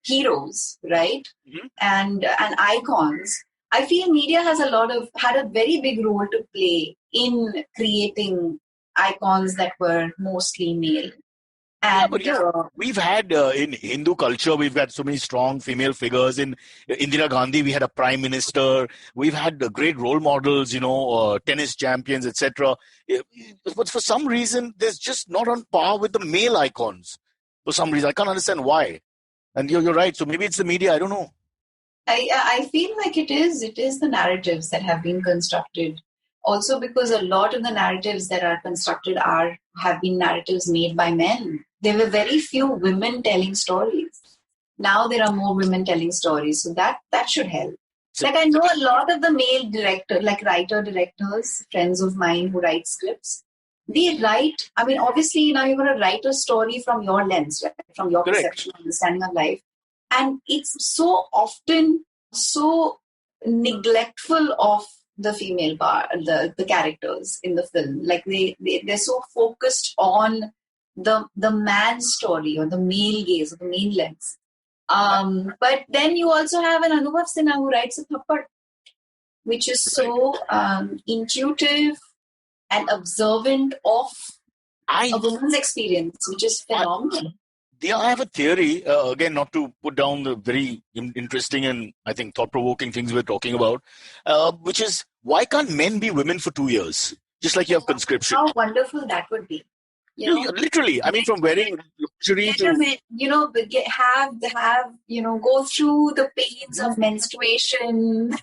heroes, right, mm-hmm. and icons, I feel media has had a very big role to play in creating icons that were mostly male. And we've had in Hindu culture, we've had so many strong female figures. In Indira Gandhi, we had a prime minister. We've had great role models, tennis champions, etc. But for some reason, there's just not on par with the male icons. For some reason, I can't understand why. And you're right. So maybe it's the media. I don't know. I feel like it is the narratives that have been constructed also because a lot of the narratives that are constructed have been narratives made by men. There were very few women telling stories. Now there are more women telling stories, so that should help. Like, I know a lot of the male director, like writer-directors, friends of mine who write scripts, they write, I mean, obviously now you're going to write a story from your lens, right? From your perception, understanding of life. And it's so often so neglectful of the female part, the characters in the film. Like they're so focused on the man's story or the male gaze or the main lens. But then you also have an Anubhav Sinha who writes a Thappad, which is so intuitive and observant of a woman's experience, which is phenomenal. I have a theory, again, not to put down the very interesting and I think thought-provoking things we're talking about, which is, why can't men be women for 2 years? Just like you have conscription. How wonderful that would be. Literally, I mean, from wearing luxury to go through the pains of menstruation.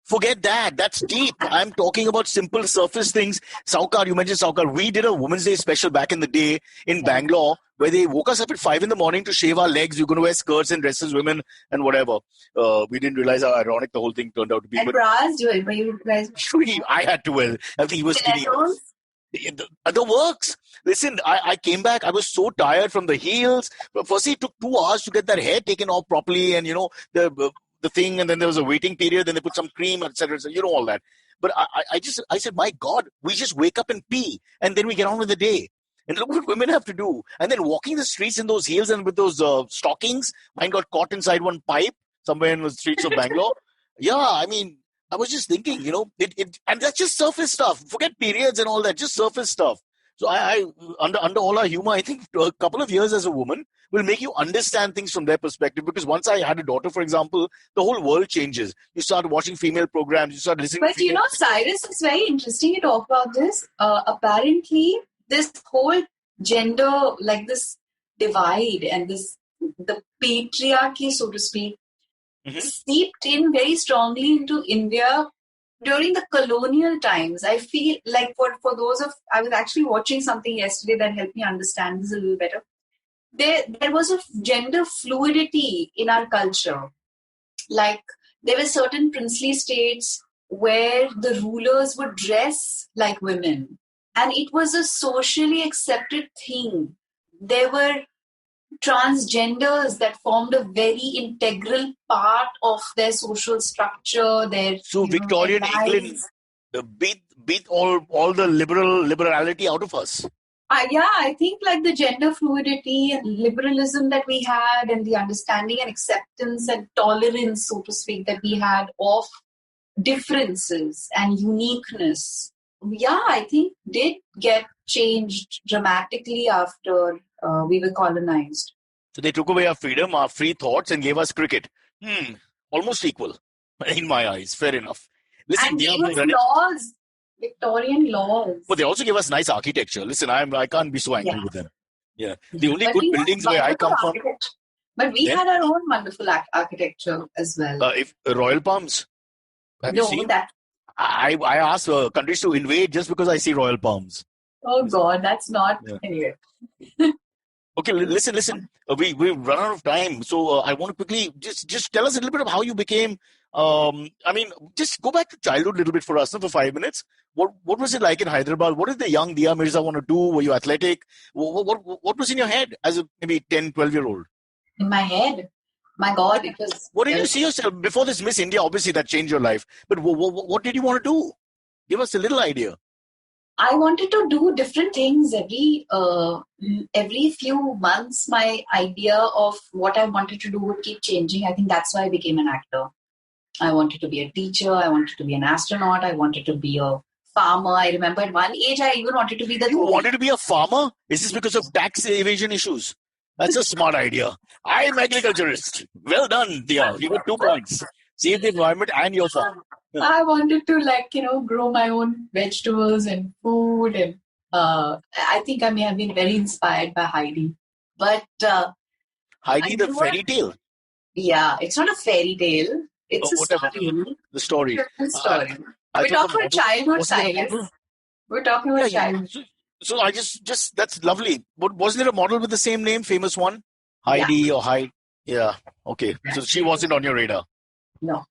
Forget that. That's deep. I'm talking about simple surface things. Saukar, you mentioned Saukar. We did a Women's Day special back in the day in Bangalore, where they woke us up at 5 a.m. to shave our legs. You're going to wear skirts and dresses, women, and whatever. We didn't realize how ironic the whole thing turned out to be. And bras, were you guys? I had to wear. I think he was skinny. The works. Listen, I came back. I was so tired from the heels. Firstly, it took 2 hours to get that hair taken off properly, and the thing. And then there was a waiting period. Then they put some cream, etc. All that. But I said, my God, we just wake up and pee, and then we get on with the day. And look what women have to do. And then walking the streets in those heels and with those stockings. Mine got caught inside one pipe somewhere in the streets of Bangalore. Yeah, I mean, I was just thinking, and that's just surface stuff. Forget periods and all that, just surface stuff. So I under all our humor, I think a couple of years as a woman will make you understand things from their perspective. Because once I had a daughter, for example, the whole world changes. You start watching female programs, you start listening. But Cyrus, it's very interesting you talk about this. Apparently, this whole gender, like this divide and the patriarchy, so to speak, seeped in very strongly into India during the colonial times. I feel like for those I was actually watching something yesterday that helped me understand this a little better. There was a gender fluidity in our culture. Like there were certain princely states where the rulers would dress like women. And it was a socially accepted thing. There were transgenders that formed a very integral part of their social structure. So Victorian England beat all the liberality out of us. I think like the gender fluidity and liberalism that we had, and the understanding and acceptance and tolerance, so to speak, that we had of differences and uniqueness. I think did get changed dramatically after we were colonized. So they took away our freedom, our free thoughts, and gave us cricket. Almost equal in my eyes. Fair enough. Listen, and gave us laws, Victorian laws. But they also gave us nice architecture. Listen, I can't be so angry with them. Yeah, the only good buildings where I come from. But we had our own wonderful architecture as well. If Royal Palms. Have you seen that? I ask countries to invade just because I see Royal Palms. Oh God, that's not anyway. Okay, listen. We run out of time, so I want to quickly just tell us a little bit of how you became. Just go back to childhood a little bit for us, for 5 minutes. What was it like in Hyderabad? What did the young Diya Mirza want to do? Were you athletic? What was in your head as a maybe 10, 12-year-old? In my head. My God, it was... What did you see yourself before this Miss India? Obviously, that changed your life. But what did you want to do? Give us a little idea. I wanted to do different things every few months. My idea of what I wanted to do would keep changing. I think that's why I became an actor. I wanted to be a teacher. I wanted to be an astronaut. I wanted to be a farmer. I remember at one age, I even wanted to be the... You wanted to be a farmer? Is this because of tax evasion issues? That's a smart idea. I'm agriculturist. Well done, Diya. You got 2 points. Save the environment and your farm. I wanted to grow my own vegetables and food. And I think I may have been very inspired by Heidi. But Heidi the fairy tale? Yeah, it's not a fairy tale. It's a whatever. story. The story. It's a story. I We're thought talking about childhood, wasn't it a Cyrus. model? We're talking about childhood. So I just that's lovely. But wasn't there a model with the same name, famous one? Heidi or Hyde? Yeah. Okay. So she wasn't on your radar. No.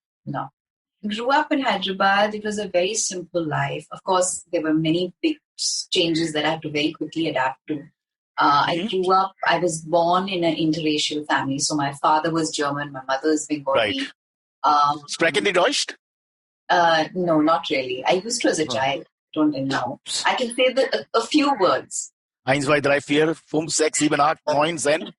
Grew up in Hyderabad. It was a very simple life. Of course, there were many big changes that I had to very quickly adapt to. I was born in an interracial family. So my father was German, my mother is Bengali. Right. Sprechen die Deutsch? No, not really. I used to as a child. Don't know. I can say a few words. 1, 2, 3, 4, 5, 6, 7, 8, 9, 10.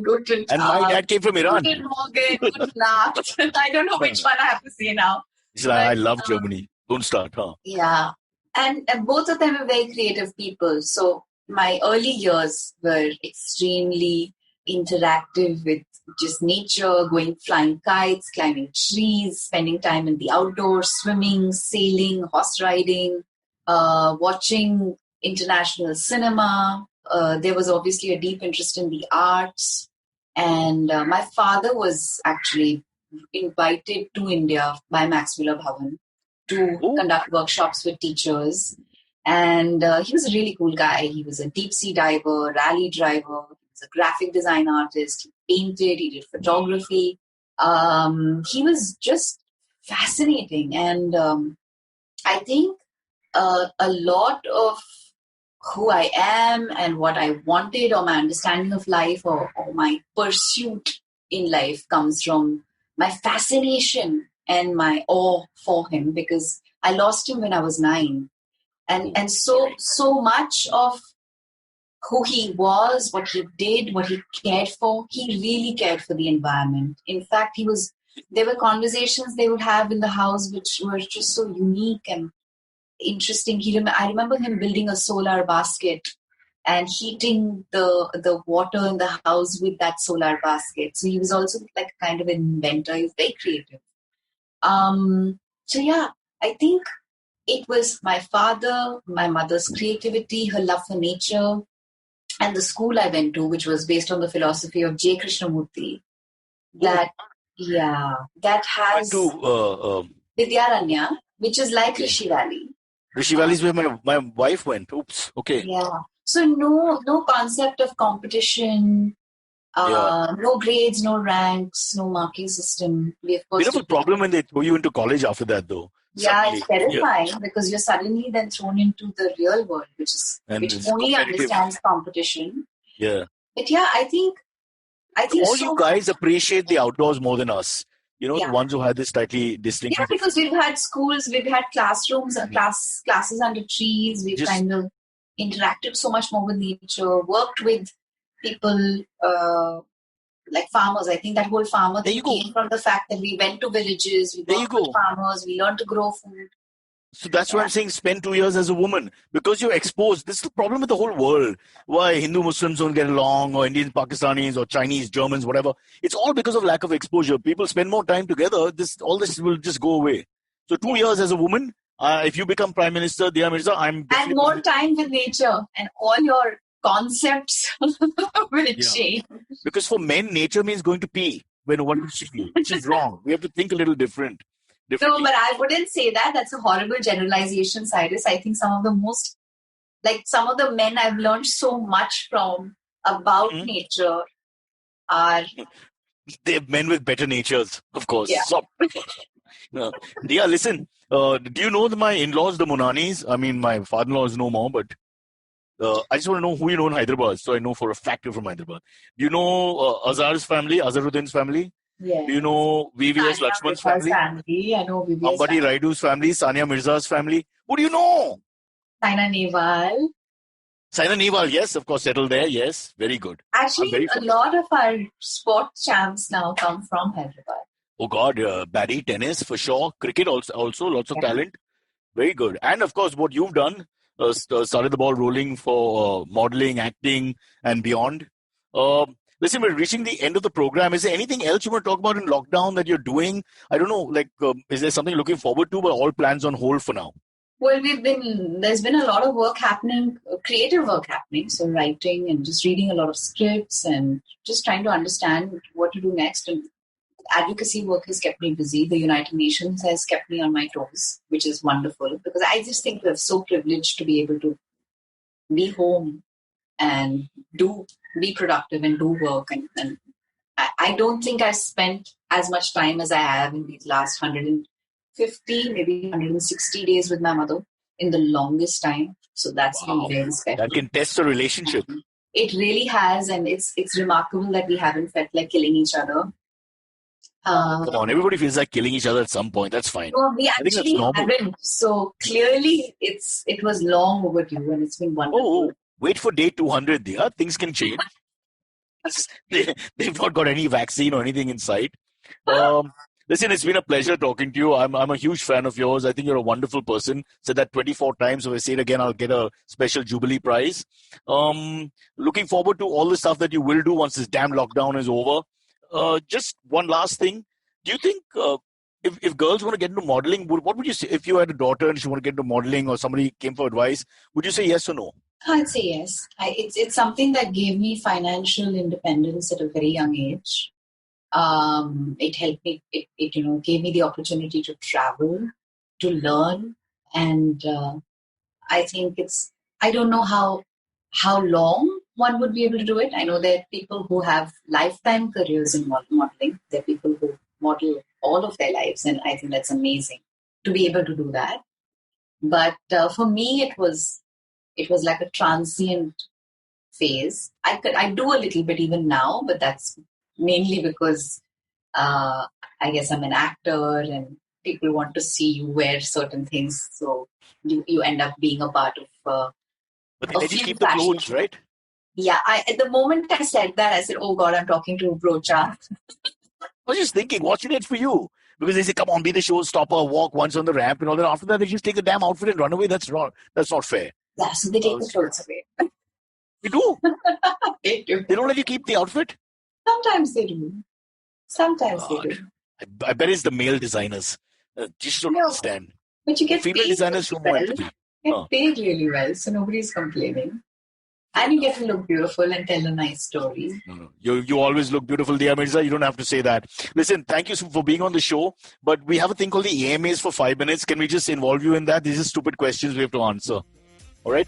Guten Tag. And my dad came from Iran. Guten Morgen, guten Nacht. I don't know which one I have to say now. I love Germany. Don't start, huh? Yeah. And both of them are very creative people. So my early years were extremely interactive with just nature, flying kites, climbing trees, spending time in the outdoors, swimming, sailing, horse riding, watching international cinema. There was obviously a deep interest in the arts. And my father was actually invited to India by Max Muller Bhavan to conduct workshops with teachers. And he was a really cool guy. He was a deep sea diver, rally driver. He was a graphic design artist. He painted, he did photography. He was just fascinating. And I think a lot of who I am and what I wanted or my understanding of life or my pursuit in life comes from my fascination and my awe for him, because I lost him when I was 9. And so much of who he was, what he did, what he cared for, he really cared for the environment. In fact, there were conversations they would have in the house which were just so unique and interesting. I remember him building a solar basket and heating the water in the house with that solar basket. So he was also like a kind of an inventor. He was very creative. I think it was my father, my mother's creativity, her love for nature, and the school I went to, which was based on the philosophy of J. Krishnamurti. That has Vidyaranya, which is like Rishi Valley. Rishi Valley is where my wife went. Oops. Okay. Yeah. So no concept of competition, no grades, no ranks, no marking system. Bit of a problem when they throw you into college after that, though. Yeah, suddenly. It's terrifying because you're suddenly then thrown into the real world, which only understands competition. Yeah. But yeah, I think all you guys appreciate the outdoors more than us. The ones who had this slightly distinction. Yeah, because we've had schools, we've had classrooms, classes under trees. We've kind of interacted so much more with nature, worked with people like farmers. I think that whole farmer thing came from the fact that we went to villages, we worked with farmers, we learned to grow food. So that's why I'm saying spend 2 years as a woman, because you're exposed. This is the problem with the whole world. Why Hindu Muslims don't get along, or Indian Pakistanis, or Chinese, Germans, whatever. It's all because of lack of exposure. People spend more time together. All this will just go away. So 2 years as a woman, if you become Prime Minister, Diya Mirza, and more time with nature, and all your concepts will change. Because for men, nature means going to pee when one should pee, which is wrong. We have to think a little different. No, but I wouldn't say that. That's a horrible generalization, Cyrus. I think some of the men I've learned so much from about nature are... They're men with better natures, of course. Yeah. So, Diya, listen, do you know my in-laws, the Munanis? I mean, my father-in-law is no more, but I just want to know who you know in Hyderabad, so I know for a fact you're from Hyderabad. Do you know Azhar's family, Azharuddin's family? Yeah. Do you know VVS Lakshman's family? I know VVS Ambati Raidu's family, Sania Mirza's family. Who do you know? Saina Nehwal. Saina Nehwal, yes, of course, settled there, yes. Very good. Actually, a lot of our sports champs now come from Hyderabad. Oh God, Baddy, tennis for sure. Cricket also lots of talent. Very good. And of course, what you've done, started the ball rolling for modeling, acting, and beyond. Listen, we're reaching the end of the program. Is there anything else you want to talk about in lockdown that you're doing? I don't know, is there something you're looking forward to, but all plans on hold for now? Well, there's been a lot of work happening, creative work happening. So writing and just reading a lot of scripts and just trying to understand what to do next. And advocacy work has kept me busy. The United Nations has kept me on my toes, which is wonderful because I just think we're so privileged to be able to be home and be productive and do work. And I don't think I've spent as much time as I have in these last 150, maybe 160 days with my mother in the longest time. So that's been very special. That can test a relationship. It really has, and it's remarkable that we haven't felt like killing each other. Come on, everybody feels like killing each other at some point. That's fine. Well, we actually haven't. So clearly, it was long overdue, and it's been wonderful. Oh, wait for day 200, Diya. Things can change. They've not got any vaccine or anything in sight. Listen, it's been a pleasure talking to you. I'm a huge fan of yours. I think you're a wonderful person. Said that 24 times. So if I say it again, I'll get a special Jubilee prize. Looking forward to all the stuff that you will do once this damn lockdown is over. Just one last thing. Do you think if girls want to get into modeling, what would you say? If you had a daughter and she want to get into modeling or somebody came for advice, would you say yes or no? I'd say yes. It's something that gave me financial independence at a very young age. It helped me. It gave me the opportunity to travel, to learn, and I think I don't know how long one would be able to do it. I know there are people who have lifetime careers in modeling. There are people who model all of their lives, and I think that's amazing to be able to do that. But for me, it was like a transient phase. I do a little bit even now, but that's mainly because I guess I'm an actor and people want to see you wear certain things. So you end up being a part of but they just keep the clothes, right? Yeah. At the moment I said that, I said, oh God, I'm talking to Brocha. I was just thinking, what's in it for you? Because they say, come on, be the showstopper, walk once on the ramp and all that. After that, they just take the damn outfit and run away. That's wrong. That's not fair. Yeah, so they take the clothes away. They do? They do. They don't let you keep the outfit? Sometimes they do. Sometimes they do. I bet it's the male designers. Just don't understand. But you get female paid designers show more empathy. You get paid really well, so nobody's complaining. And you get to look beautiful and tell a nice story. No. You always look beautiful, Diya Mirza. You don't have to say that. Listen, thank you for being on the show. But we have a thing called the AMAs for 5 minutes. Can we just involve you in that? These are stupid questions we have to answer. All right?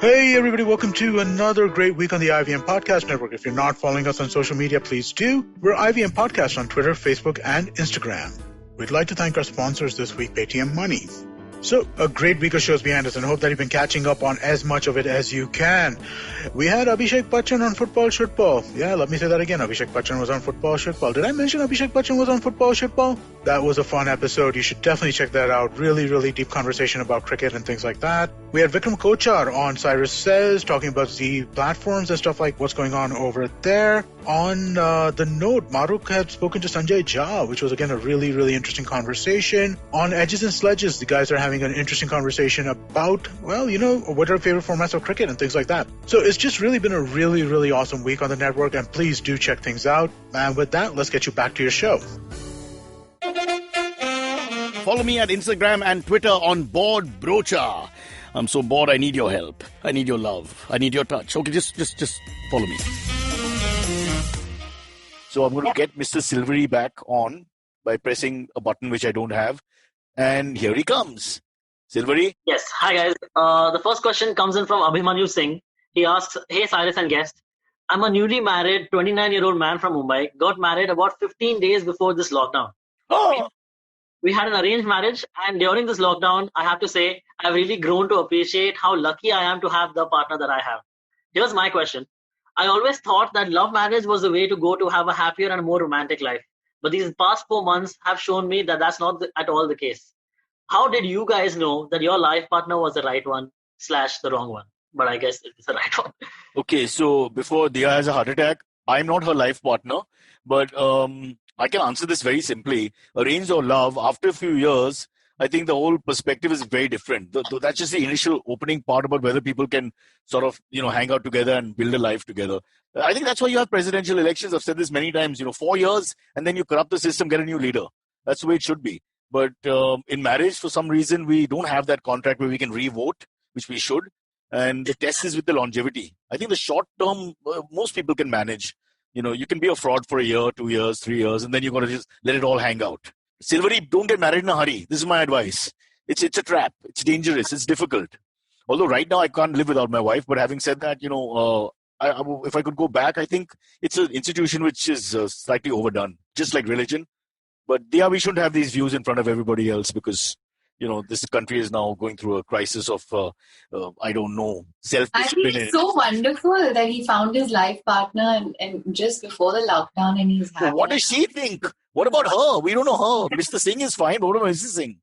Hey everybody, welcome to another great week on the IVM Podcast Network. If you're not following us on social media, please do. We're IVM Podcast on Twitter, Facebook, and Instagram. We'd like to thank our sponsors this week, Paytm Money. So, a great week of shows behind us and hope that you've been catching up on as much of it as you can. We had Abhishek Bachchan on Football Shitball. Yeah, let me say that again. Abhishek Bachchan was on Football Shitball. Did I mention Abhishek Bachchan was on Football Shitball? That was a fun episode. You should definitely check that out. Really, really deep conversation about cricket and things like that. We had Vikram Kochar on Cyrus Says, talking about the platforms and stuff like what's going on over there. On the note, Maruk had spoken to Sanjay Jha, which was again a really, really interesting conversation. On Edges and Sledges, the guys are having an interesting conversation about, well, what are favorite formats of cricket and things like that. So it's just really been a really, really awesome week on the network, and please do check things out. And with that, let's get you back to your show. Follow me at Instagram and Twitter on Bored Brocha. I'm so bored, I need your help. I need your love. I need your touch. Okay, just follow me. So I'm going to get Mr. Silvery back on by pressing a button which I don't have. And here he comes. Silvery? Yes. Hi, guys. The first question comes in from Abhimanyu Singh. He asks, hey, Cyrus and guest. I'm a newly married 29-year-old man from Mumbai. Got married about 15 days before this lockdown. Oh! We had an arranged marriage, and during this lockdown, I have to say, I've really grown to appreciate how lucky I am to have the partner that I have. Here's my question. I always thought that love marriage was the way to go to have a happier and more romantic life. But these past 4 months have shown me that that's not at all the case. How did you guys know that your life partner was the right one / the wrong one? But I guess it's the right one. Okay, so before Diya has a heart attack, I'm not her life partner, but I can answer this very simply. Arranged or love, after a few years, I think the whole perspective is very different. That's just the initial opening part about whether people can sort of, hang out together and build a life together. I think that's why you have presidential elections. I've said this many times, 4 years and then you corrupt the system, get a new leader. That's the way it should be. But in marriage, for some reason, we don't have that contract where we can re-vote, which we should. And the test is with the longevity. I think the short term, most people can manage. You can be a fraud for a year, 2 years, 3 years, and then you got to just let it all hang out. Silvery, don't get married in a hurry. This is my advice. It's a trap. It's dangerous. It's difficult. Although right now I can't live without my wife. But having said that, if I could go back, I think it's an institution which is slightly overdone, just like religion. But we shouldn't have these views in front of everybody else because, this country is now going through a crisis of, I don't know, self-discipline. I think it's so wonderful that he found his life partner and just before the lockdown and he's happy. What does she think? What about her? We don't know her. Mr. Singh is fine. What about Mrs. Singh?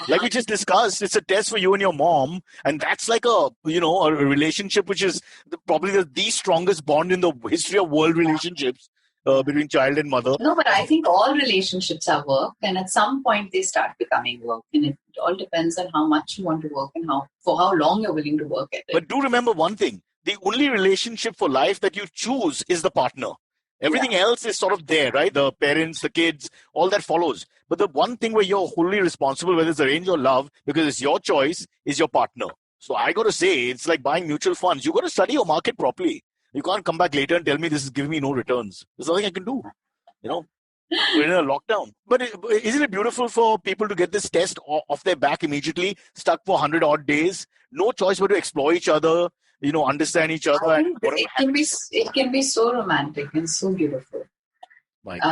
Like we just discussed, it's a test for you and your mom. And that's like a relationship which is probably the strongest bond in the history of world relationships. Between child and mother. No, but I think all relationships are work, and at some point they start becoming work, and it all depends on how much you want to work and for how long you're willing to work at it. But do remember one thing: the only relationship for life that you choose is the partner. Everything else is sort of there, right? The parents, the kids, all that follows. But the one thing where you're wholly responsible, whether it's arranged or love, because it's your choice, is your partner. So I got to say, it's like buying mutual funds. You got to study your market properly. You can't come back later and tell me this is giving me no returns. There's nothing I can do. We're in a lockdown. But isn't it beautiful for people to get this test off their back immediately, stuck for 100 odd days, no choice but to explore each other, understand each other. And it can be so romantic and so beautiful. But there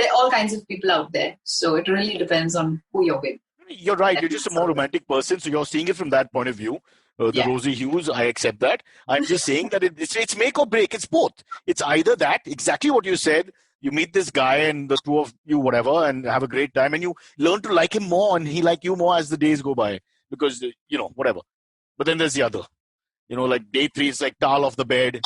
are all kinds of people out there. So it really depends on who you're with. You're right. You're just a more romantic person. So you're seeing it from that point of view. Rosy hues, I accept that. I'm just saying that it's make or break. It's both. It's either that, exactly what you said. You meet this guy and the two of you, whatever, and have a great time. And you learn to like him more and he like you more as the days go by. Because, whatever. But then there's the other. Like day 3, it's like towel off the bed.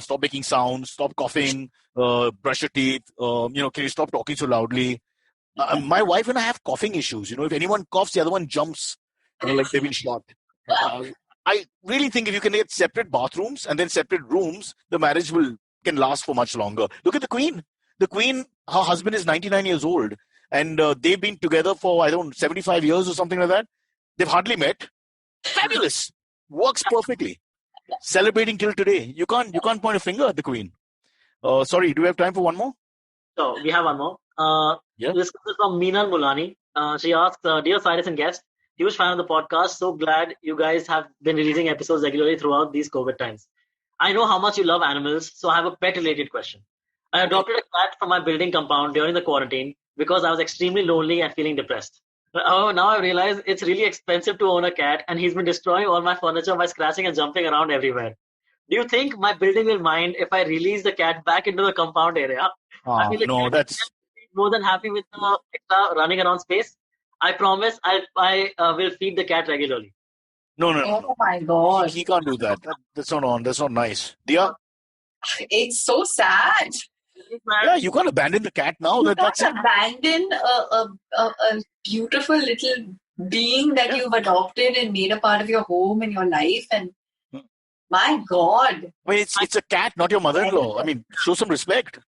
Stop making sounds. Stop coughing. Brush your teeth. Can you stop talking so loudly? My wife and I have coughing issues. If anyone coughs, the other one jumps. Like they've been shot. I really think if you can get separate bathrooms and then separate rooms, the marriage can last for much longer. Look at the Queen. The Queen, her husband is 99 years old, and they've been together for 75 years or something like that. They've hardly met. Fabulous, works perfectly. Celebrating till today. You can't point a finger at the Queen. Sorry, do we have time for one more? So we have one more. This is from Meenal Mulani. She asks, "Dear Cyrus and guest. Huge fan of the podcast. So glad you guys have been releasing episodes regularly throughout these COVID times. I know how much you love animals, so I have a pet-related question. I adopted a cat from my building compound during the quarantine because I was extremely lonely and feeling depressed. However, now I realize it's really expensive to own a cat, and he's been destroying all my furniture by scratching and jumping around everywhere. Do you think my building will mind if I release the cat back into the compound area? I feel like no, that's more than happy with the extra running around space. I promise I will feed the cat regularly." No. Oh my God. He can't do that. That's not on. That's not nice. Dia? It's so sad. Yeah, you can't abandon the cat now. You That's can't abandon a beautiful little being that you've adopted and made a part of your home and your life. And my God. I mean, it's a cat, not your mother-in-law. I mean, show some respect.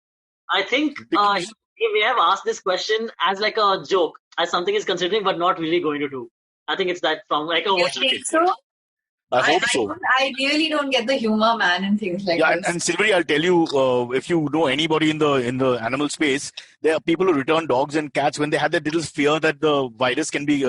I think he may have asked this question as like a joke, as something he's considering but not really going to do. I think it's that from like a You think so? I hope so. I really don't get the humor, man, and things like this. And Silvery, I'll tell you, if you know anybody in the animal space, there are people who return dogs and cats when they had that little fear that the virus can be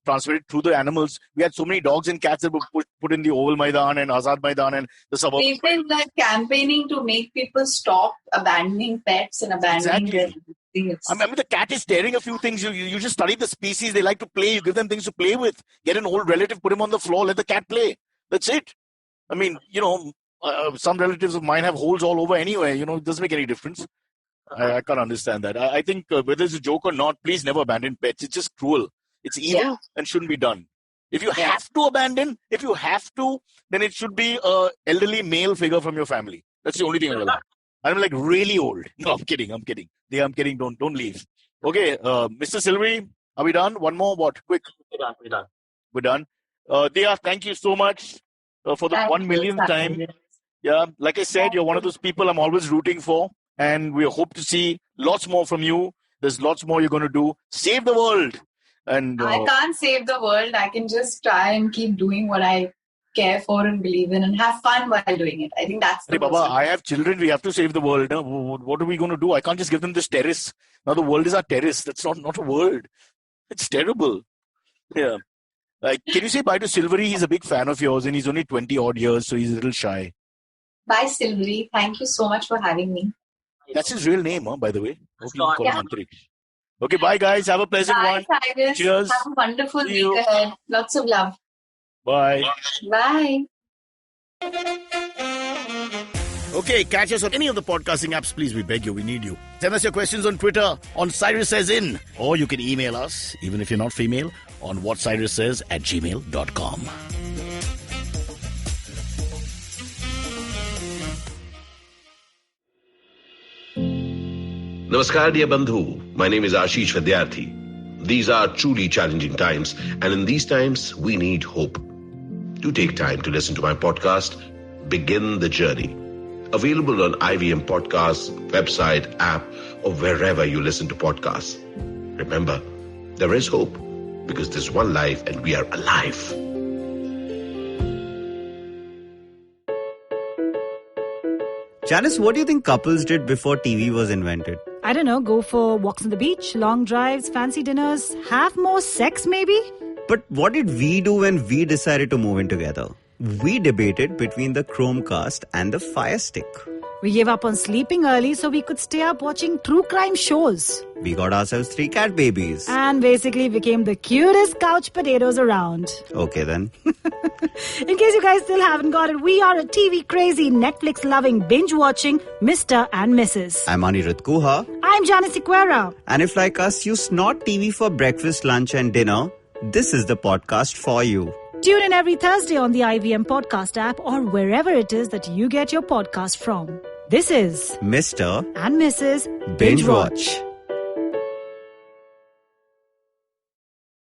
transmitted through the animals. We had so many dogs and cats that were put in the Oval Maidan and Azad Maidan and the suburbs. They've been campaigning to make people stop abandoning pets and abandoning their things. I mean, the cat is tearing a few things. You just study the species. They like to play. You give them things to play with. Get an old relative, put him on the floor, let the cat play. That's it. I mean, some relatives of mine have holes all over anyway. It doesn't make any difference. I can't understand that. I think whether it's a joke or not, please never abandon pets. It's just cruel. It's evil and shouldn't be done. If you have to abandon, then it should be an elderly male figure from your family. That's the only thing I allow. I'm like really old. No, I'm kidding. Yeah, I'm kidding. Don't leave. Okay, Mr. Silvery, are we done? One more, what? Quick. We're done. Dia, thank you so much for the 1 millionth time. Yeah, like I said, you're one of those people I'm always rooting for, and we hope to see lots more from you. There's lots more you're going to do. Save the world. And I can't save the world. I can just try and keep doing what I care for and believe in and have fun while doing it. I think that's the Baba, I have children. We have to save the world. What are we going to do? I can't just give them this terrace. Now the world is our terrace. That's not a world. It's terrible. Yeah. Like, can you say bye to Silvery? He's a big fan of yours and he's only 20 odd years, so he's a little shy. Bye, Silvery. Thank you so much for having me. That's his real name, by the way. Hope you call him Antariksh. Okay, bye guys. Have a pleasant one. Cyrus. Cheers. Have a wonderful week ahead. Lots of love. Bye. Bye. Okay, catch us on any of the podcasting apps. Please, we beg you. We need you. Send us your questions on Twitter on Cyrus Says In. Or you can email us, even if you're not female, on whatcyrussays@gmail.com. Namaskar, dear Bandhu. My name is Ashish Vidyarthi. These are truly challenging times, and in these times, we need hope. Do take time to listen to my podcast, Begin the Journey. Available on IVM Podcasts, website, app, or wherever you listen to podcasts. Remember, there is hope because there's one life and we are alive. Janice, what do you think couples did before TV was invented? I don't know, go for walks on the beach, long drives, fancy dinners, have more sex maybe? But what did we do when we decided to move in together? We debated between the Chromecast and the Fire Stick. We gave up on sleeping early so we could stay up watching true crime shows. We got ourselves 3 cat babies. And basically became the cutest couch potatoes around. Okay then. In case you guys still haven't got it, we are a TV crazy, Netflix loving, binge watching Mr. and Mrs. I'm Anirudh Guha. I'm Janice Sequeira. And if like us you snort TV for breakfast, lunch and dinner, this is the podcast for you. Tune in every Thursday on the IVM Podcast app or wherever it is that you get your podcast from. This is Mr. and Mrs. Binge Watch.